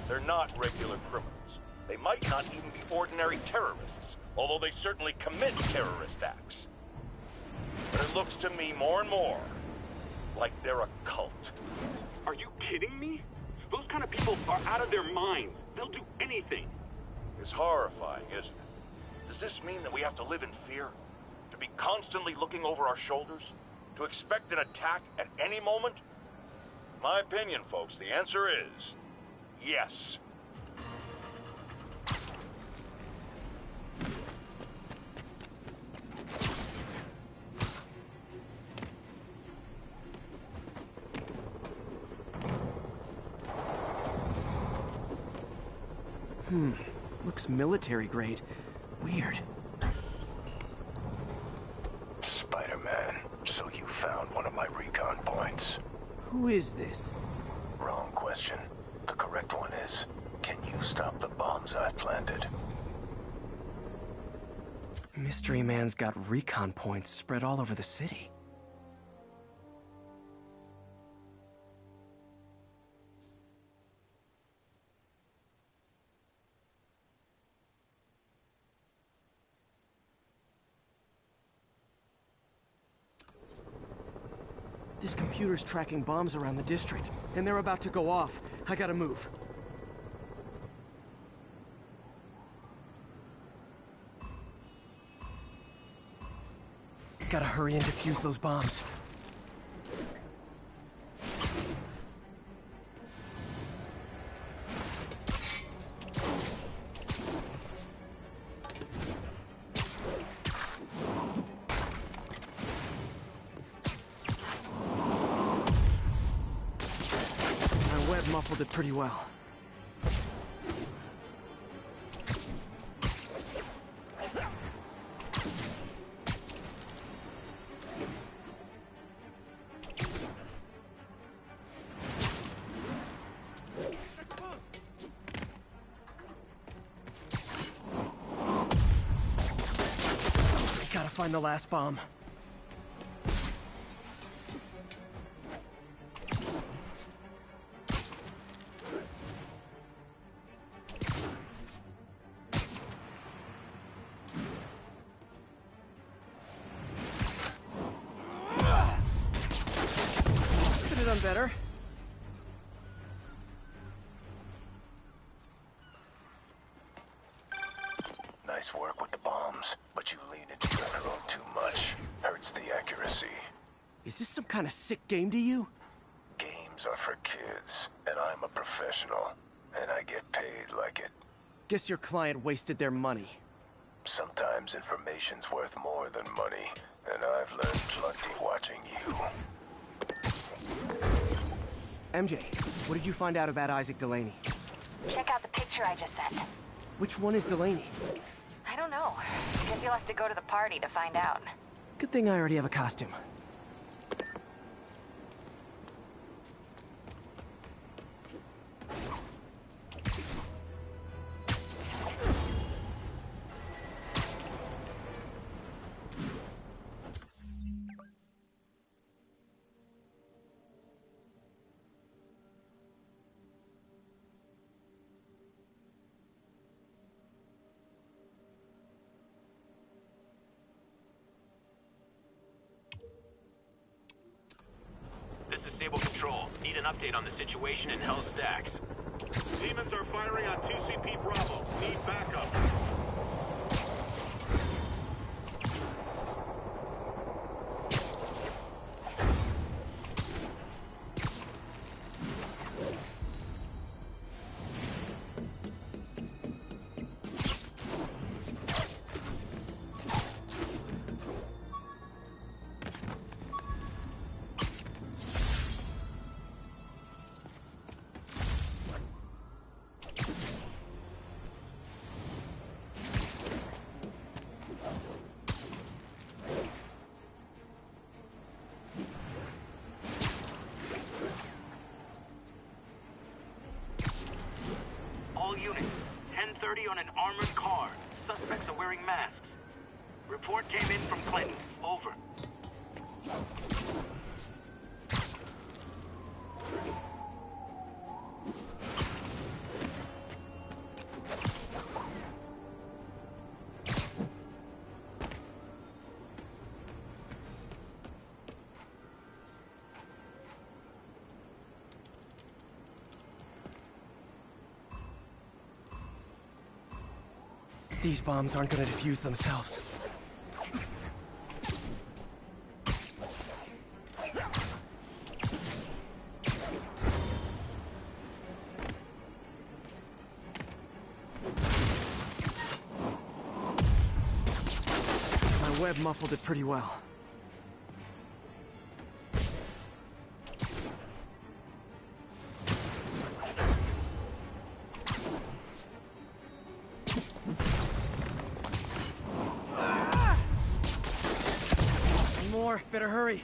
They're not regular criminals. They might not even be ordinary terrorists, although they certainly commit terrorist acts. But it looks to me more and more like they're a cult. Are you kidding me? Those kind of people are out of their minds. They'll do anything. It's horrifying, isn't it? Does this mean that we have to live in fear? To be constantly looking over our shoulders? To expect an attack at any moment? My opinion, folks, the answer is yes. Looks military grade. Weird. Spider-Man, so you found one of my recon points. Who is this? Wrong question. The correct one is, can you stop the bombs I've planted? Mystery Man's got recon points spread all over the city. This computer's tracking bombs around the district, and they're about to go off. I gotta move. Gotta hurry and defuse those bombs. Muffled it pretty well. Gotta find the last bomb. better. Nice work with the bombs, but you lean into your throat too much. Hurts the accuracy. Is this some kind of sick game to you? Games are for kids, and I'm a professional, and I get paid like it. Guess your client wasted their money. Sometimes information's worth more than money, and I've learned plenty watching you. MJ, what did you find out about Isaac Delaney? Check out the picture I just sent. Which one is Delaney? I don't know. Guess you'll have to go to the party to find out. Good thing I already have a costume. This is Stable Control. Need an update on the situation in Hell's Stacks. Demons are firing on 2CP Bravo. Need backup. All units, 10:30 on an armored car. Suspects are wearing masks. Report came in from Clinton. Over. These bombs aren't gonna defuse themselves. My web muffled it pretty well. More, better hurry.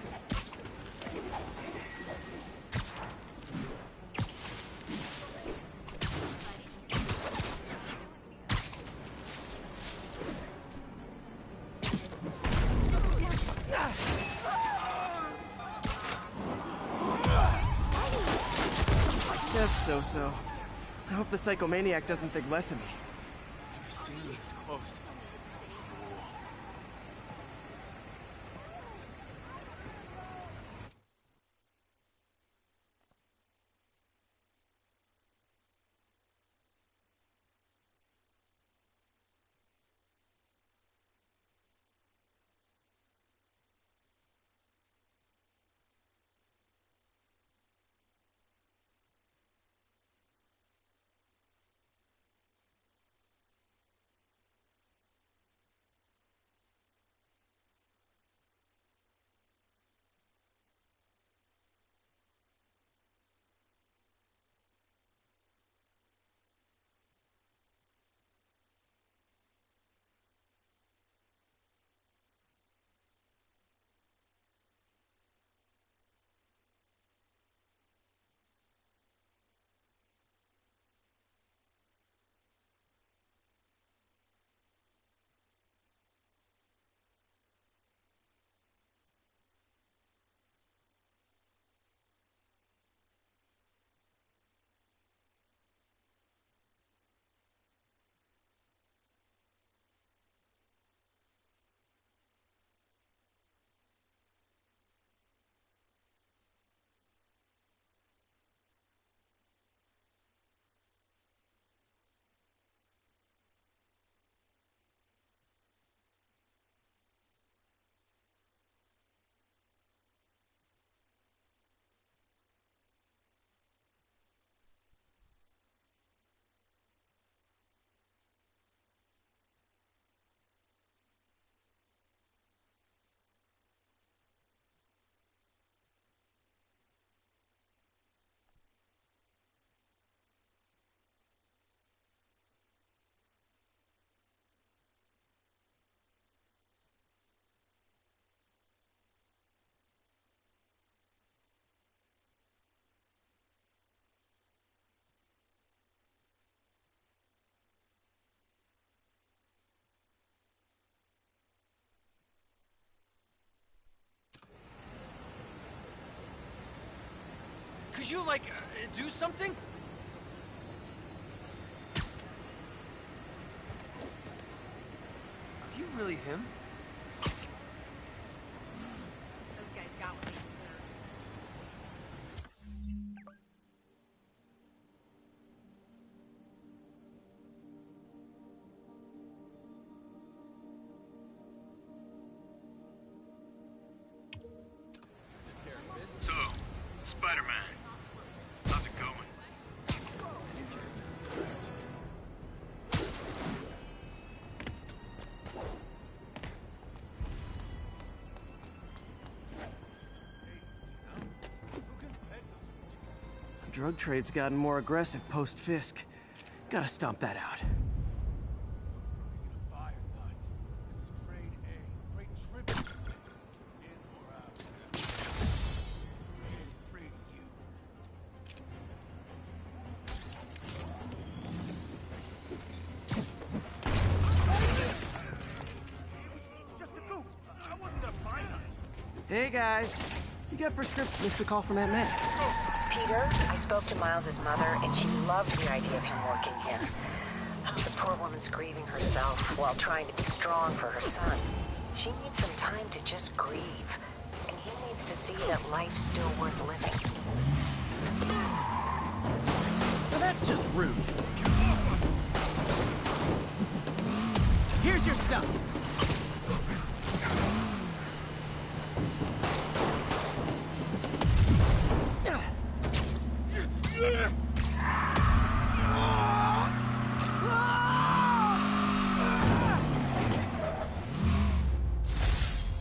Just so-so. I hope the psychomaniac doesn't think less of me. Never seen you this close. Did you, like, do something? Are you really him? Those guys got what they deserved. So, Spider-Man, how's it going? The drug trade's gotten more aggressive post-Fisk. Gotta stomp that out. Hey guys, you got prescription? Missed a call from Aunt May. Peter, I spoke to Miles's mother, and she loved the idea of him working here. Oh, the poor woman's grieving herself while trying to be strong for her son. She needs some time to just grieve, and he needs to see that life's still worth living. Well, that's just rude. Here's your stuff.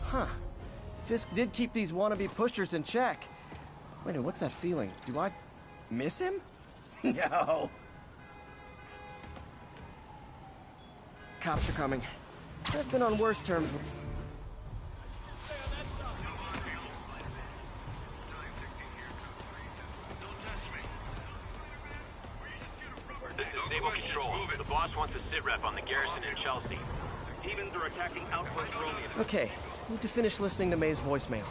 Huh. Fisk did keep these wannabe pushers in check. Wait a minute, what's that feeling? Do I miss him? No. Cops are coming. I've been on worse terms with... This is Naval Control. The boss wants a sit rep on the garrison in Chelsea. Demons are attacking Outpost Romeo. Okay, need to finish listening to May's voicemail.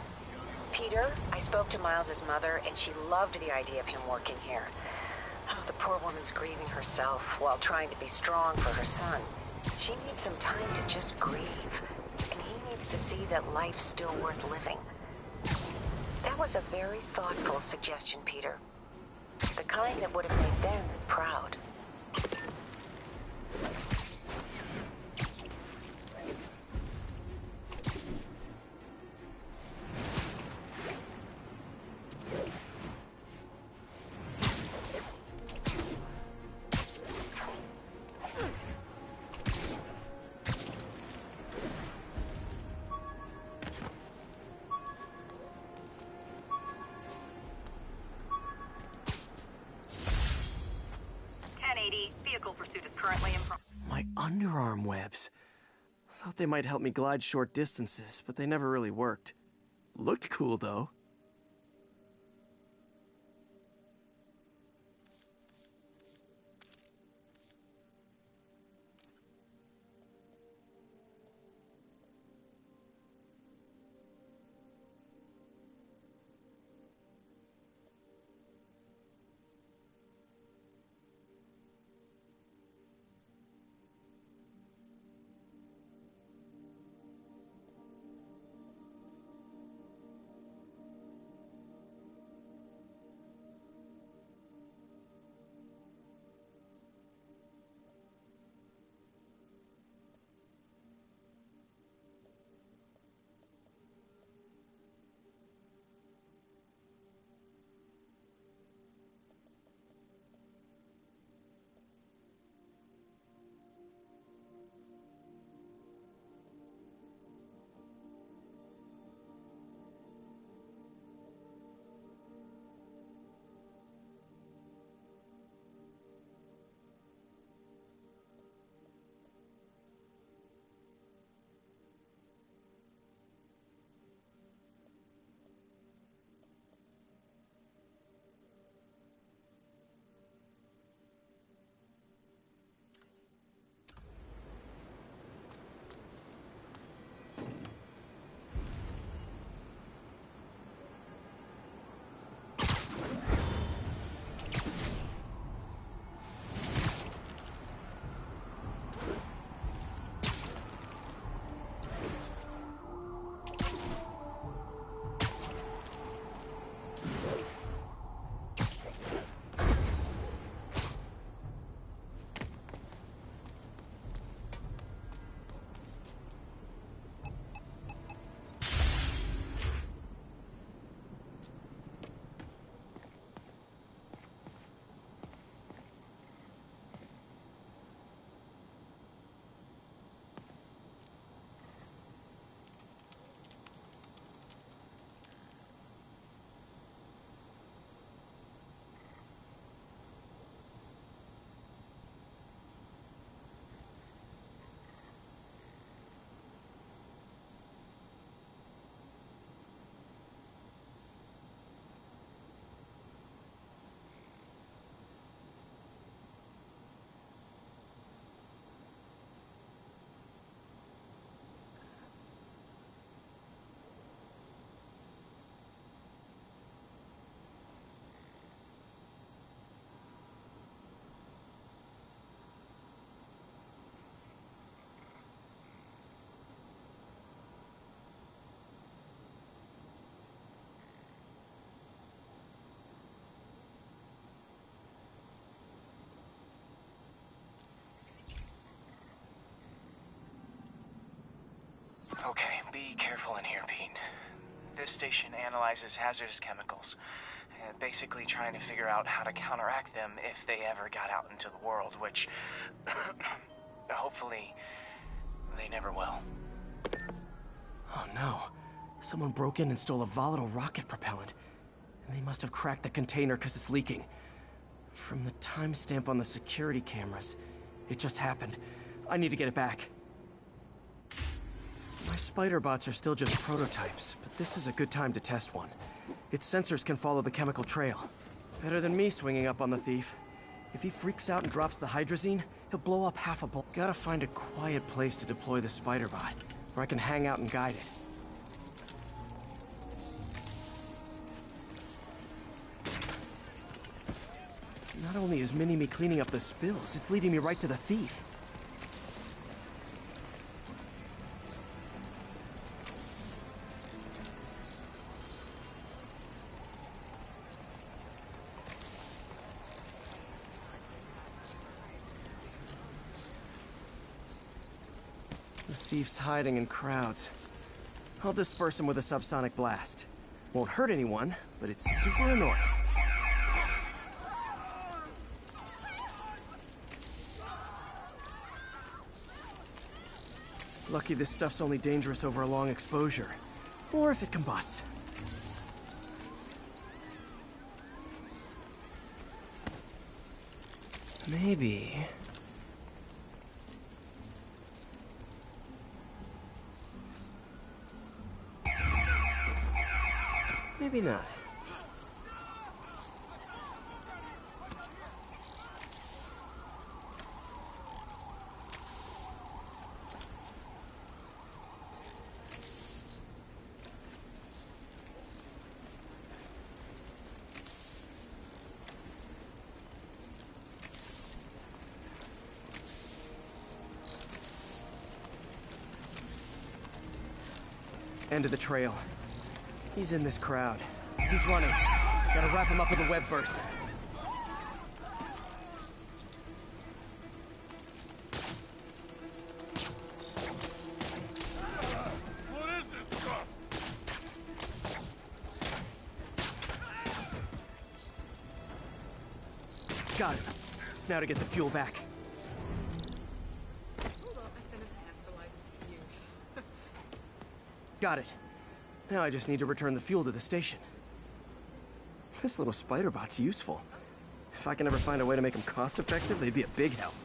Peter, I spoke to Miles's mother, and she loved the idea of him working here. Oh, the poor woman's grieving herself while trying to be strong for her son. She needs some time to just grieve, and he needs to see that life's still worth living. That was a very thoughtful suggestion, Peter. The kind that would have made them proud. Vehicle pursuit is currently in progress. My underarm webs. Thought they might help me glide short distances, but they never really worked. Looked cool, though. Be careful in here, Pete. This station analyzes hazardous chemicals, basically trying to figure out how to counteract them if they ever got out into the world, which hopefully they never will. Oh no. Someone broke in and stole a volatile rocket propellant. And they must have cracked the container because it's leaking. From the timestamp on the security cameras, it just happened. I need to get it back. My spider bots are still just prototypes, but this is a good time to test one. Its sensors can follow the chemical trail. Better than me swinging up on the thief. If he freaks out and drops the hydrazine, he'll blow up half a block. Gotta find a quiet place to deploy the spider bot, where I can hang out and guide it. Not only is Mini-Me cleaning up the spills, it's leading me right to the thief. The thief's hiding in crowds. I'll disperse him with a subsonic blast. Won't hurt anyone, but it's super annoying. Lucky this stuff's only dangerous over a long exposure. Or if it combusts. Maybe... maybe not. End of the trail. He's in this crowd. He's running. Gotta wrap him up with a web burst. What is this stuff? Got him. Now to get the fuel back. Got it. Now I just need to return the fuel to the station. This little spider bot's useful. If I can ever find a way to make them cost-effective, they'd be a big help.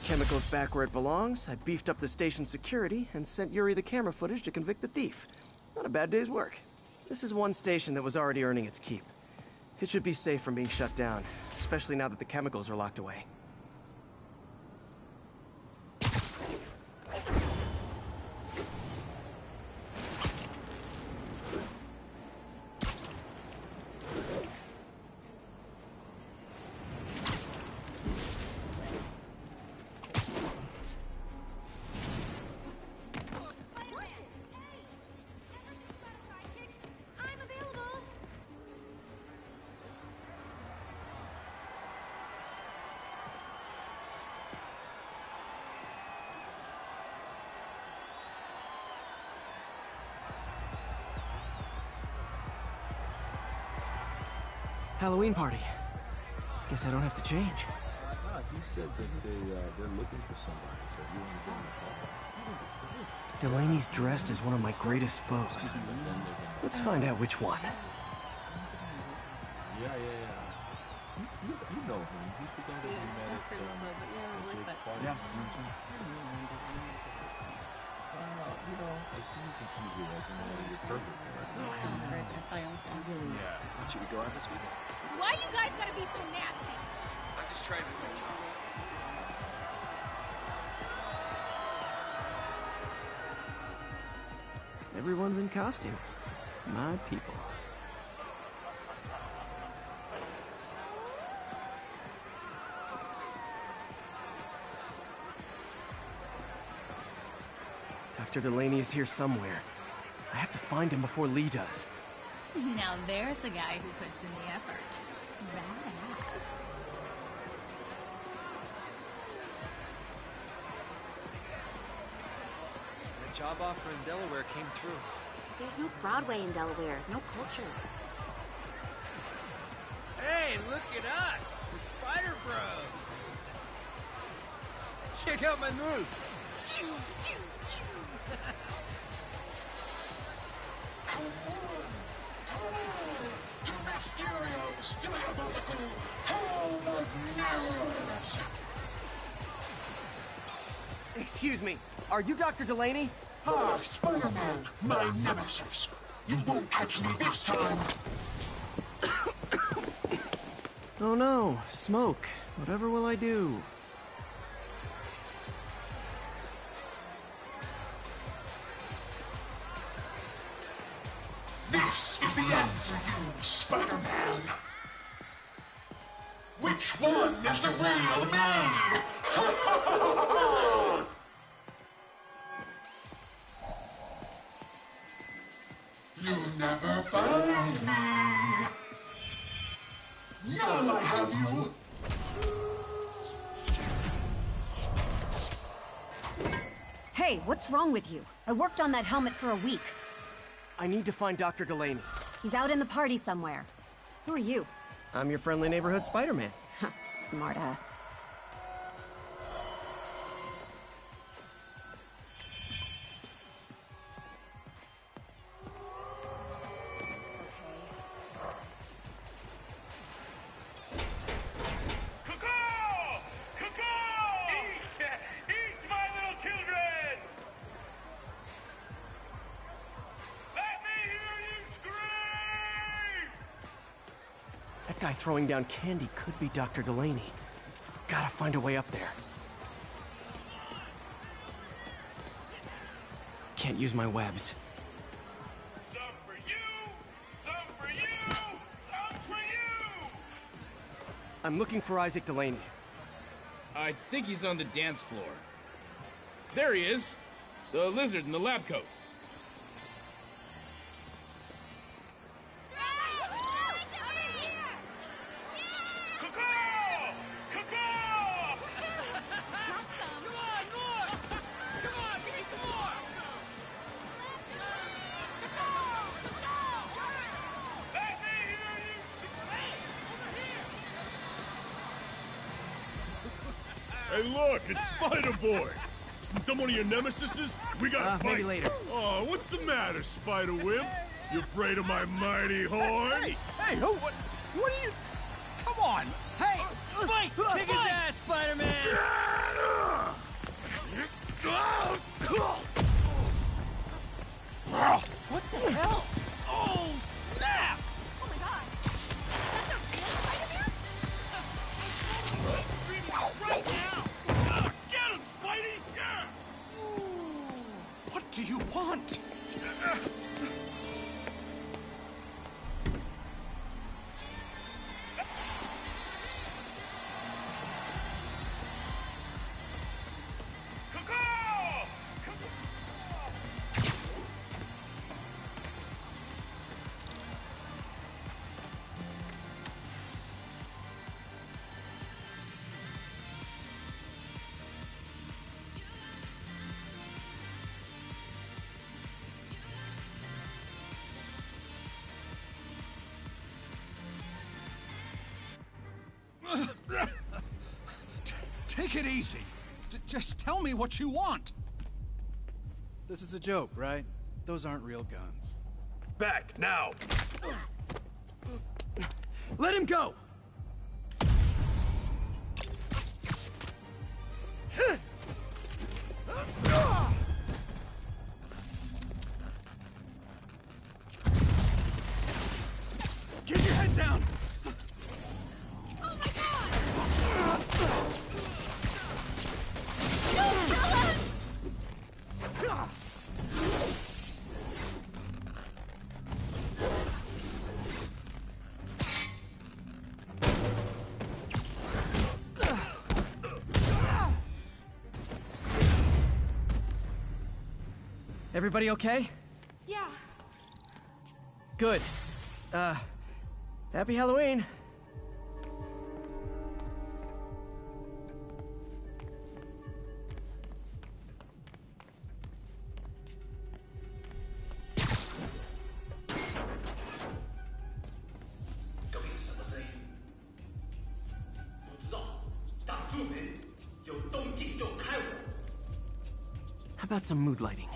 Chemicals back where it belongs. I beefed up the station's security and sent Yuri the camera footage to convict the thief. Not a bad day's work. This is one station that was already earning its keep. It should be safe from being shut down, especially now that the chemicals are locked away. Halloween party. Guess I don't have to change. He said that they're looking for somebody, so you want to give him a call. Delaney's dressed as one of my greatest foes. Let's find out which one. Yeah. You know him. He's the guy that we met at Jake's party. Yeah, that's right. As soon as he sees your resume, you're perfect. Yeah. Should we go out this weekend? Why you guys gotta be so nasty? I'm just trying to do my job. Everyone's in costume. My people. Dr. Delaney is here somewhere. I have to find him before Lee does. Now there's a guy who puts in the effort. Badass. That job offer in Delaware came through. There's no Broadway in Delaware, no culture. Hey, look at us! The Spider Bros! Check out my moves! Excuse me, are you Dr. Delaney? Ah, Spider-Man, my nemesis. You won't catch me this time. Oh no, smoke. Whatever will I do? This is the end for you, Spider-Man. Which one is the real man? You never found me. Now I have you. Hey, what's wrong with you? I worked on that helmet for a week. I need to find Dr. Delaney. He's out in the party somewhere. Who are you? I'm your friendly neighborhood Spider-Man. Smartass. That guy throwing down candy could be Dr. Delaney. Gotta find a way up there. Can't use my webs. Some for you! Some for you! Some for you! I'm looking for Isaac Delaney. I think he's on the dance floor. There he is! The lizard in the lab coat. Hey, look, it's Spider-Boy. Since some one of your nemesises, we gotta fight. Maybe later. Oh, what's the matter, Spider-Wimp? You afraid of my mighty horn? Hey, who? What are you? Come on! Hey! Fight! Kick his ass, Spider-Man! What the hell? Oh, snap! Oh my god! That's a real Spider-Man? Right now! Get him, Spidey! Yeah! What do you want? Take it easy. Just tell me what you want. This is a joke, right? Those aren't real guns. Back, now! Let him go! Get your head down! Everybody okay? Yeah. Good. Happy Halloween. How about some mood lighting?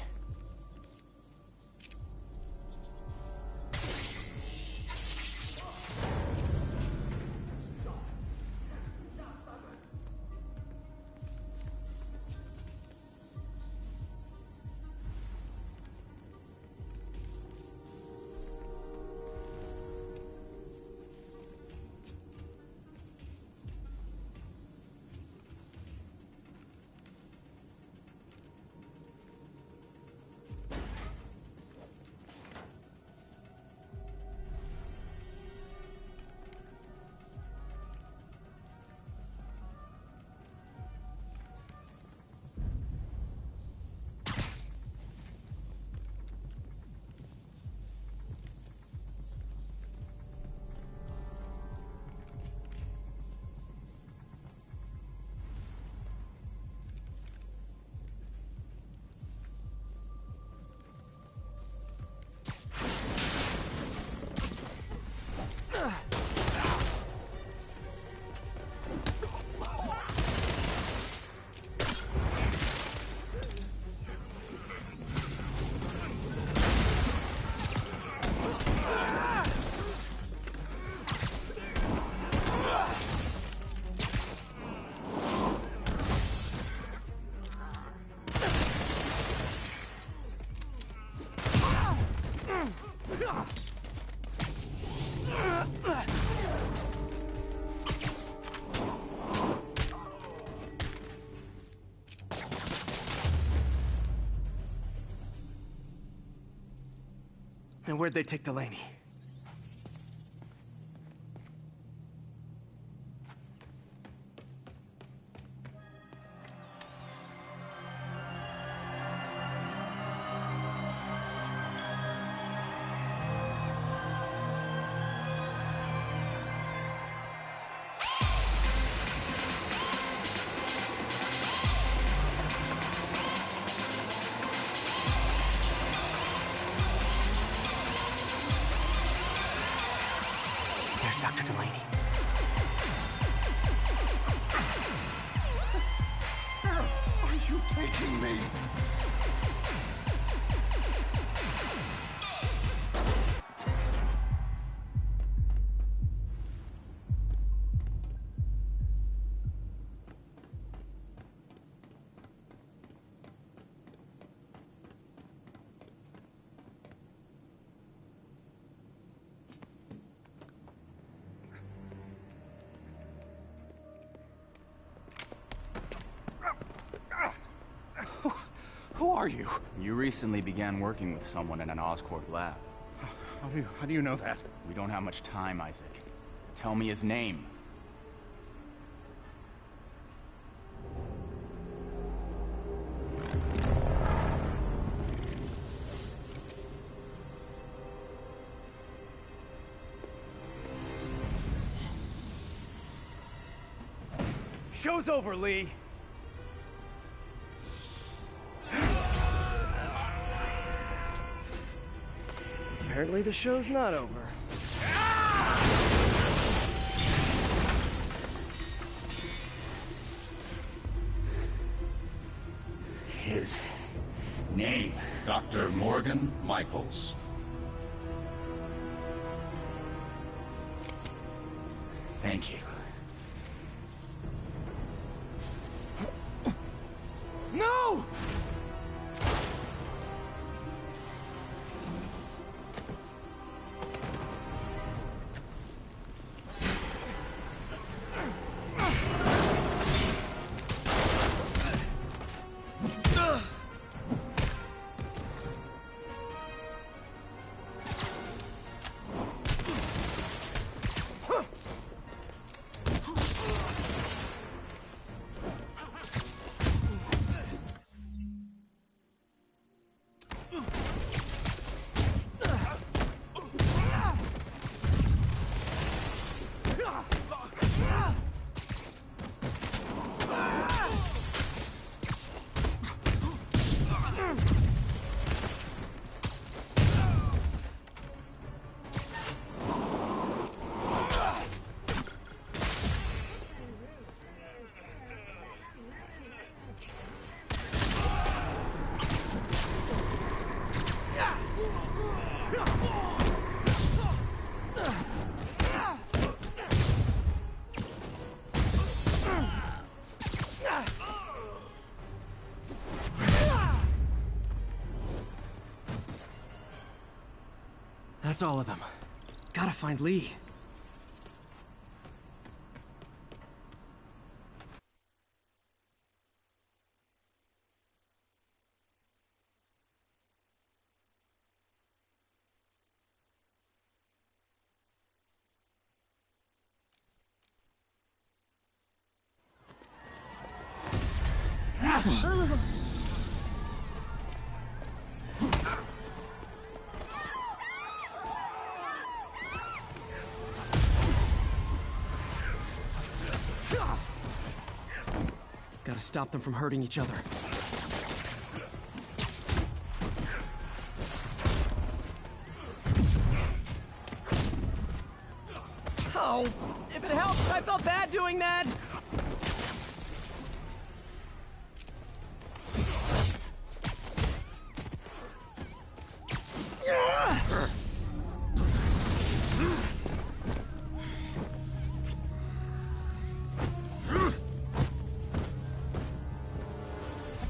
And where'd they take Delaney? There's Dr. Delaney. Where are you taking me? Who are you? You recently began working with someone in an Oscorp lab. How do you know that? We don't have much time, Isaac. Tell me his name. Show's over, Lee. Apparently the show's not over. His name, Dr. Morgan Michaels. Thank you. No! That's all of them. Gotta find Lee. Gotta stop them from hurting each other. Oh, if it helps, I felt bad doing that!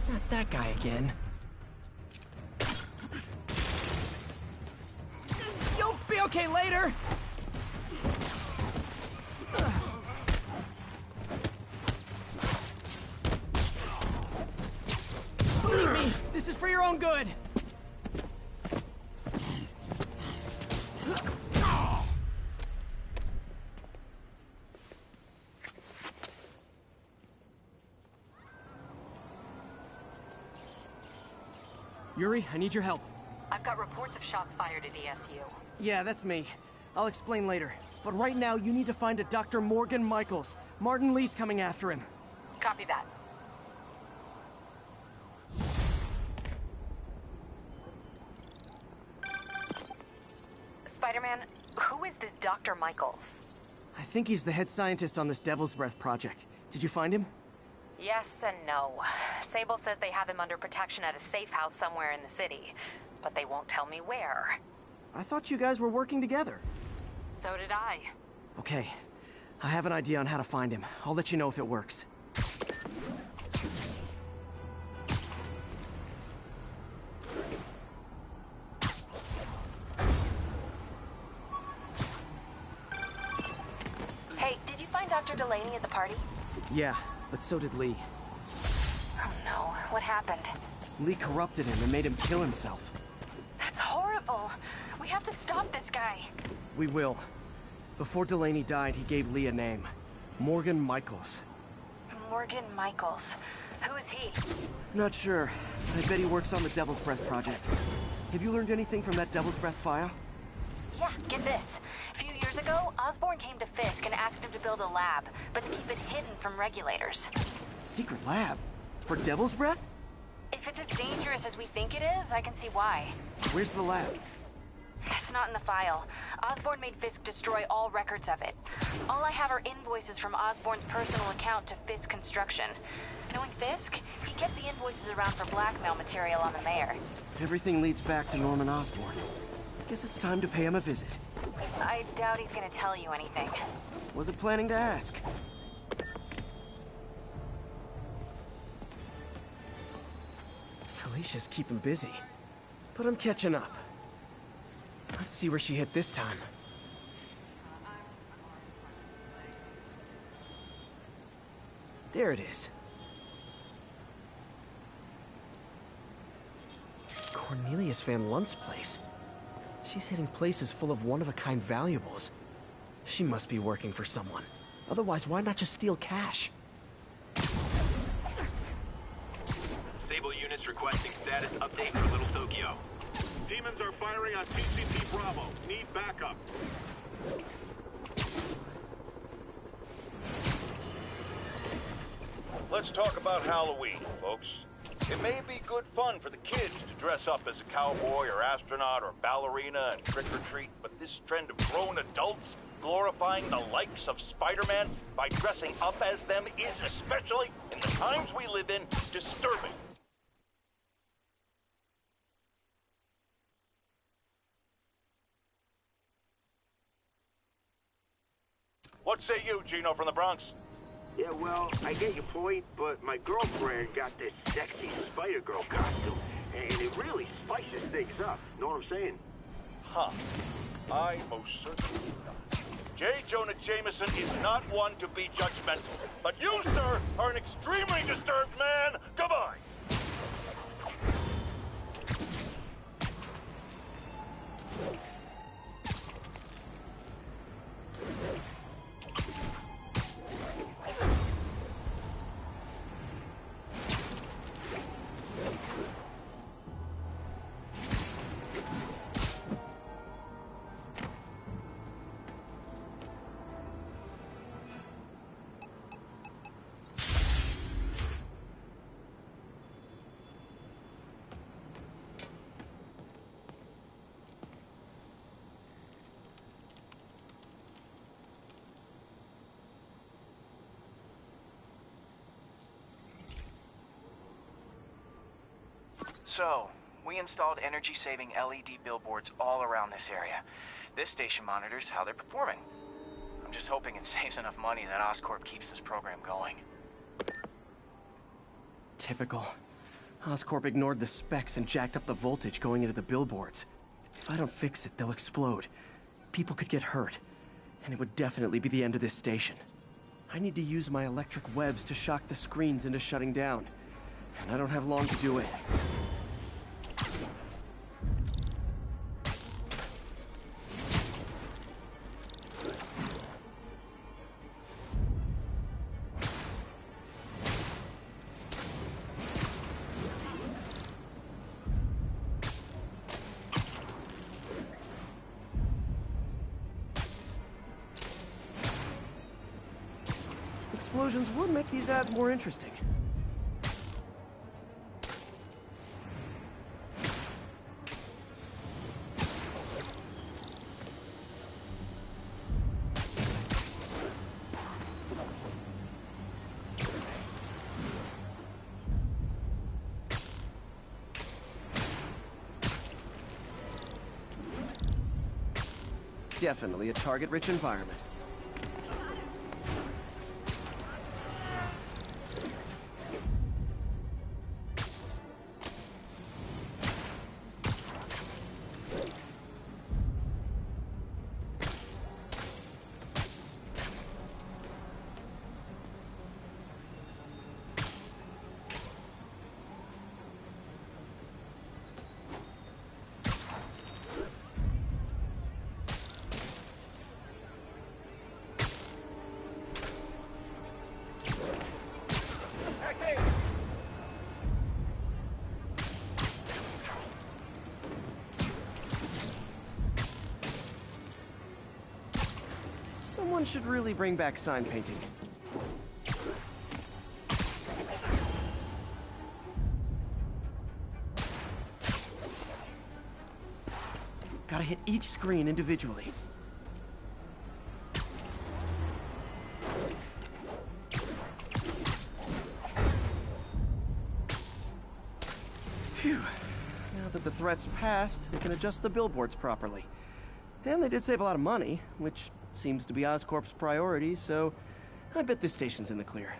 Not that guy again. You'll be okay later! Believe me, this is for your own good! Yuri, I need your help. I've got reports of shots fired at ESU. Yeah, that's me. I'll explain later. But right now, you need to find a Dr. Morgan Michaels. Martin Lee's coming after him. Copy that. Spider-Man, who is this Dr. Michaels? I think he's the head scientist on this Devil's Breath project. Did you find him? Yes and no. Sable says they have him under protection at a safe house somewhere in the city, but they won't tell me where. I thought you guys were working together. So did I. Okay. I have an idea on how to find him. I'll let you know if it works. Hey, did you find Dr. Delaney at the party? Yeah, but so did Lee. Oh no, what happened? Lee corrupted him and made him kill himself. That's horrible. We have to stop this guy. We will. Before Delaney died, he gave Lee a name. Morgan Michaels. Morgan Michaels. Who is he? Not sure. I bet he works on the Devil's Breath project. Have you learned anything from that Devil's Breath file? Yeah, get this. A few years ago, Osborn came to Fisk and asked him to build a lab, but to keep it hidden from regulators. Secret lab? For Devil's Breath? If it's as dangerous as we think it is, I can see why. Where's the lab? It's not in the file. Osborn made Fisk destroy all records of it. All I have are invoices from Osborn's personal account to Fisk Construction. Knowing Fisk, he kept the invoices around for blackmail material on the mayor. Everything leads back to Norman Osborn. Guess it's time to pay him a visit. I doubt he's gonna tell you anything. Wasn't planning to ask. Felicia's keeping busy, but I'm catching up. Let's see where she hit this time. There it is. Cornelius Van Lunt's place. She's hitting places full of one-of-a-kind valuables. She must be working for someone. Otherwise, why not just steal cash? Sable units requesting status update for Little Tokyo. Demons are firing on TCP Bravo. Need backup. Let's talk about Halloween, folks. It may be good fun for the kids to dress up as a cowboy or astronaut or ballerina and trick-or-treat, but this trend of grown adults glorifying the likes of Spider-Man by dressing up as them is, especially in the times we live in, disturbing. What say you, Gino from the Bronx? Yeah, well, I get your point, but my girlfriend got this sexy Spider-Girl costume, and it really spices things up. Know what I'm saying? Huh. I most certainly do not. J. Jonah Jameson is not one to be judgmental. But you, sir, are an extremely disturbed man. Goodbye. So, we installed energy-saving LED billboards all around this area. This station monitors how they're performing. I'm just hoping it saves enough money that Oscorp keeps this program going. Typical. Oscorp ignored the specs and jacked up the voltage going into the billboards. If I don't fix it, they'll explode. People could get hurt. And it would definitely be the end of this station. I need to use my electric webs to shock the screens into shutting down. And I don't have long to do it. Explosions would make these ads more interesting. Definitely a target-rich environment. Someone should really bring back sign painting. Gotta hit each screen individually. Phew. Now that the threat's passed, they can adjust the billboards properly. And they did save a lot of money, which seems to be Oscorp's priority, so I bet this station's in the clear.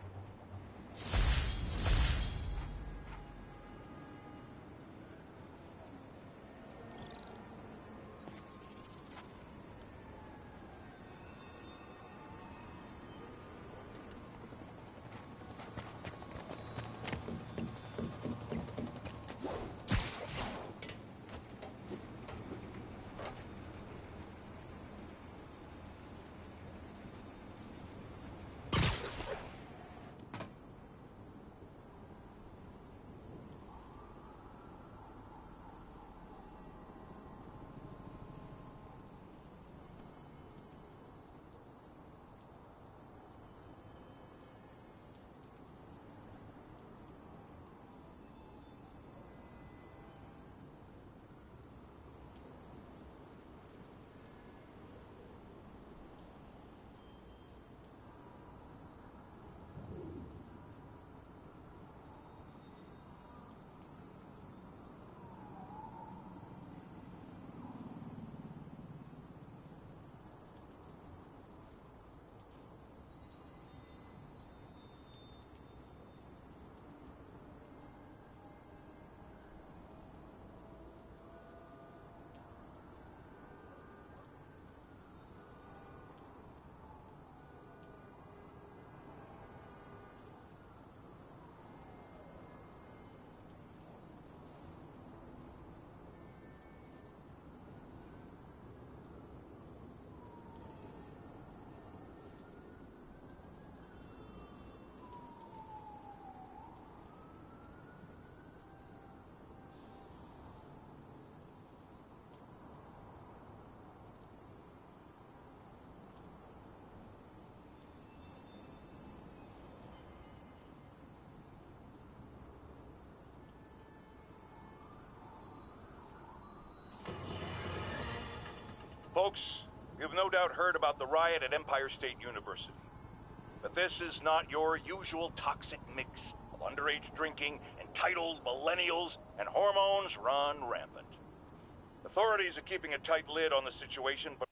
Folks, you've no doubt heard about the riot at Empire State University. But this is not your usual toxic mix of underage drinking, entitled millennials, and hormones run rampant. Authorities are keeping a tight lid on the situation, but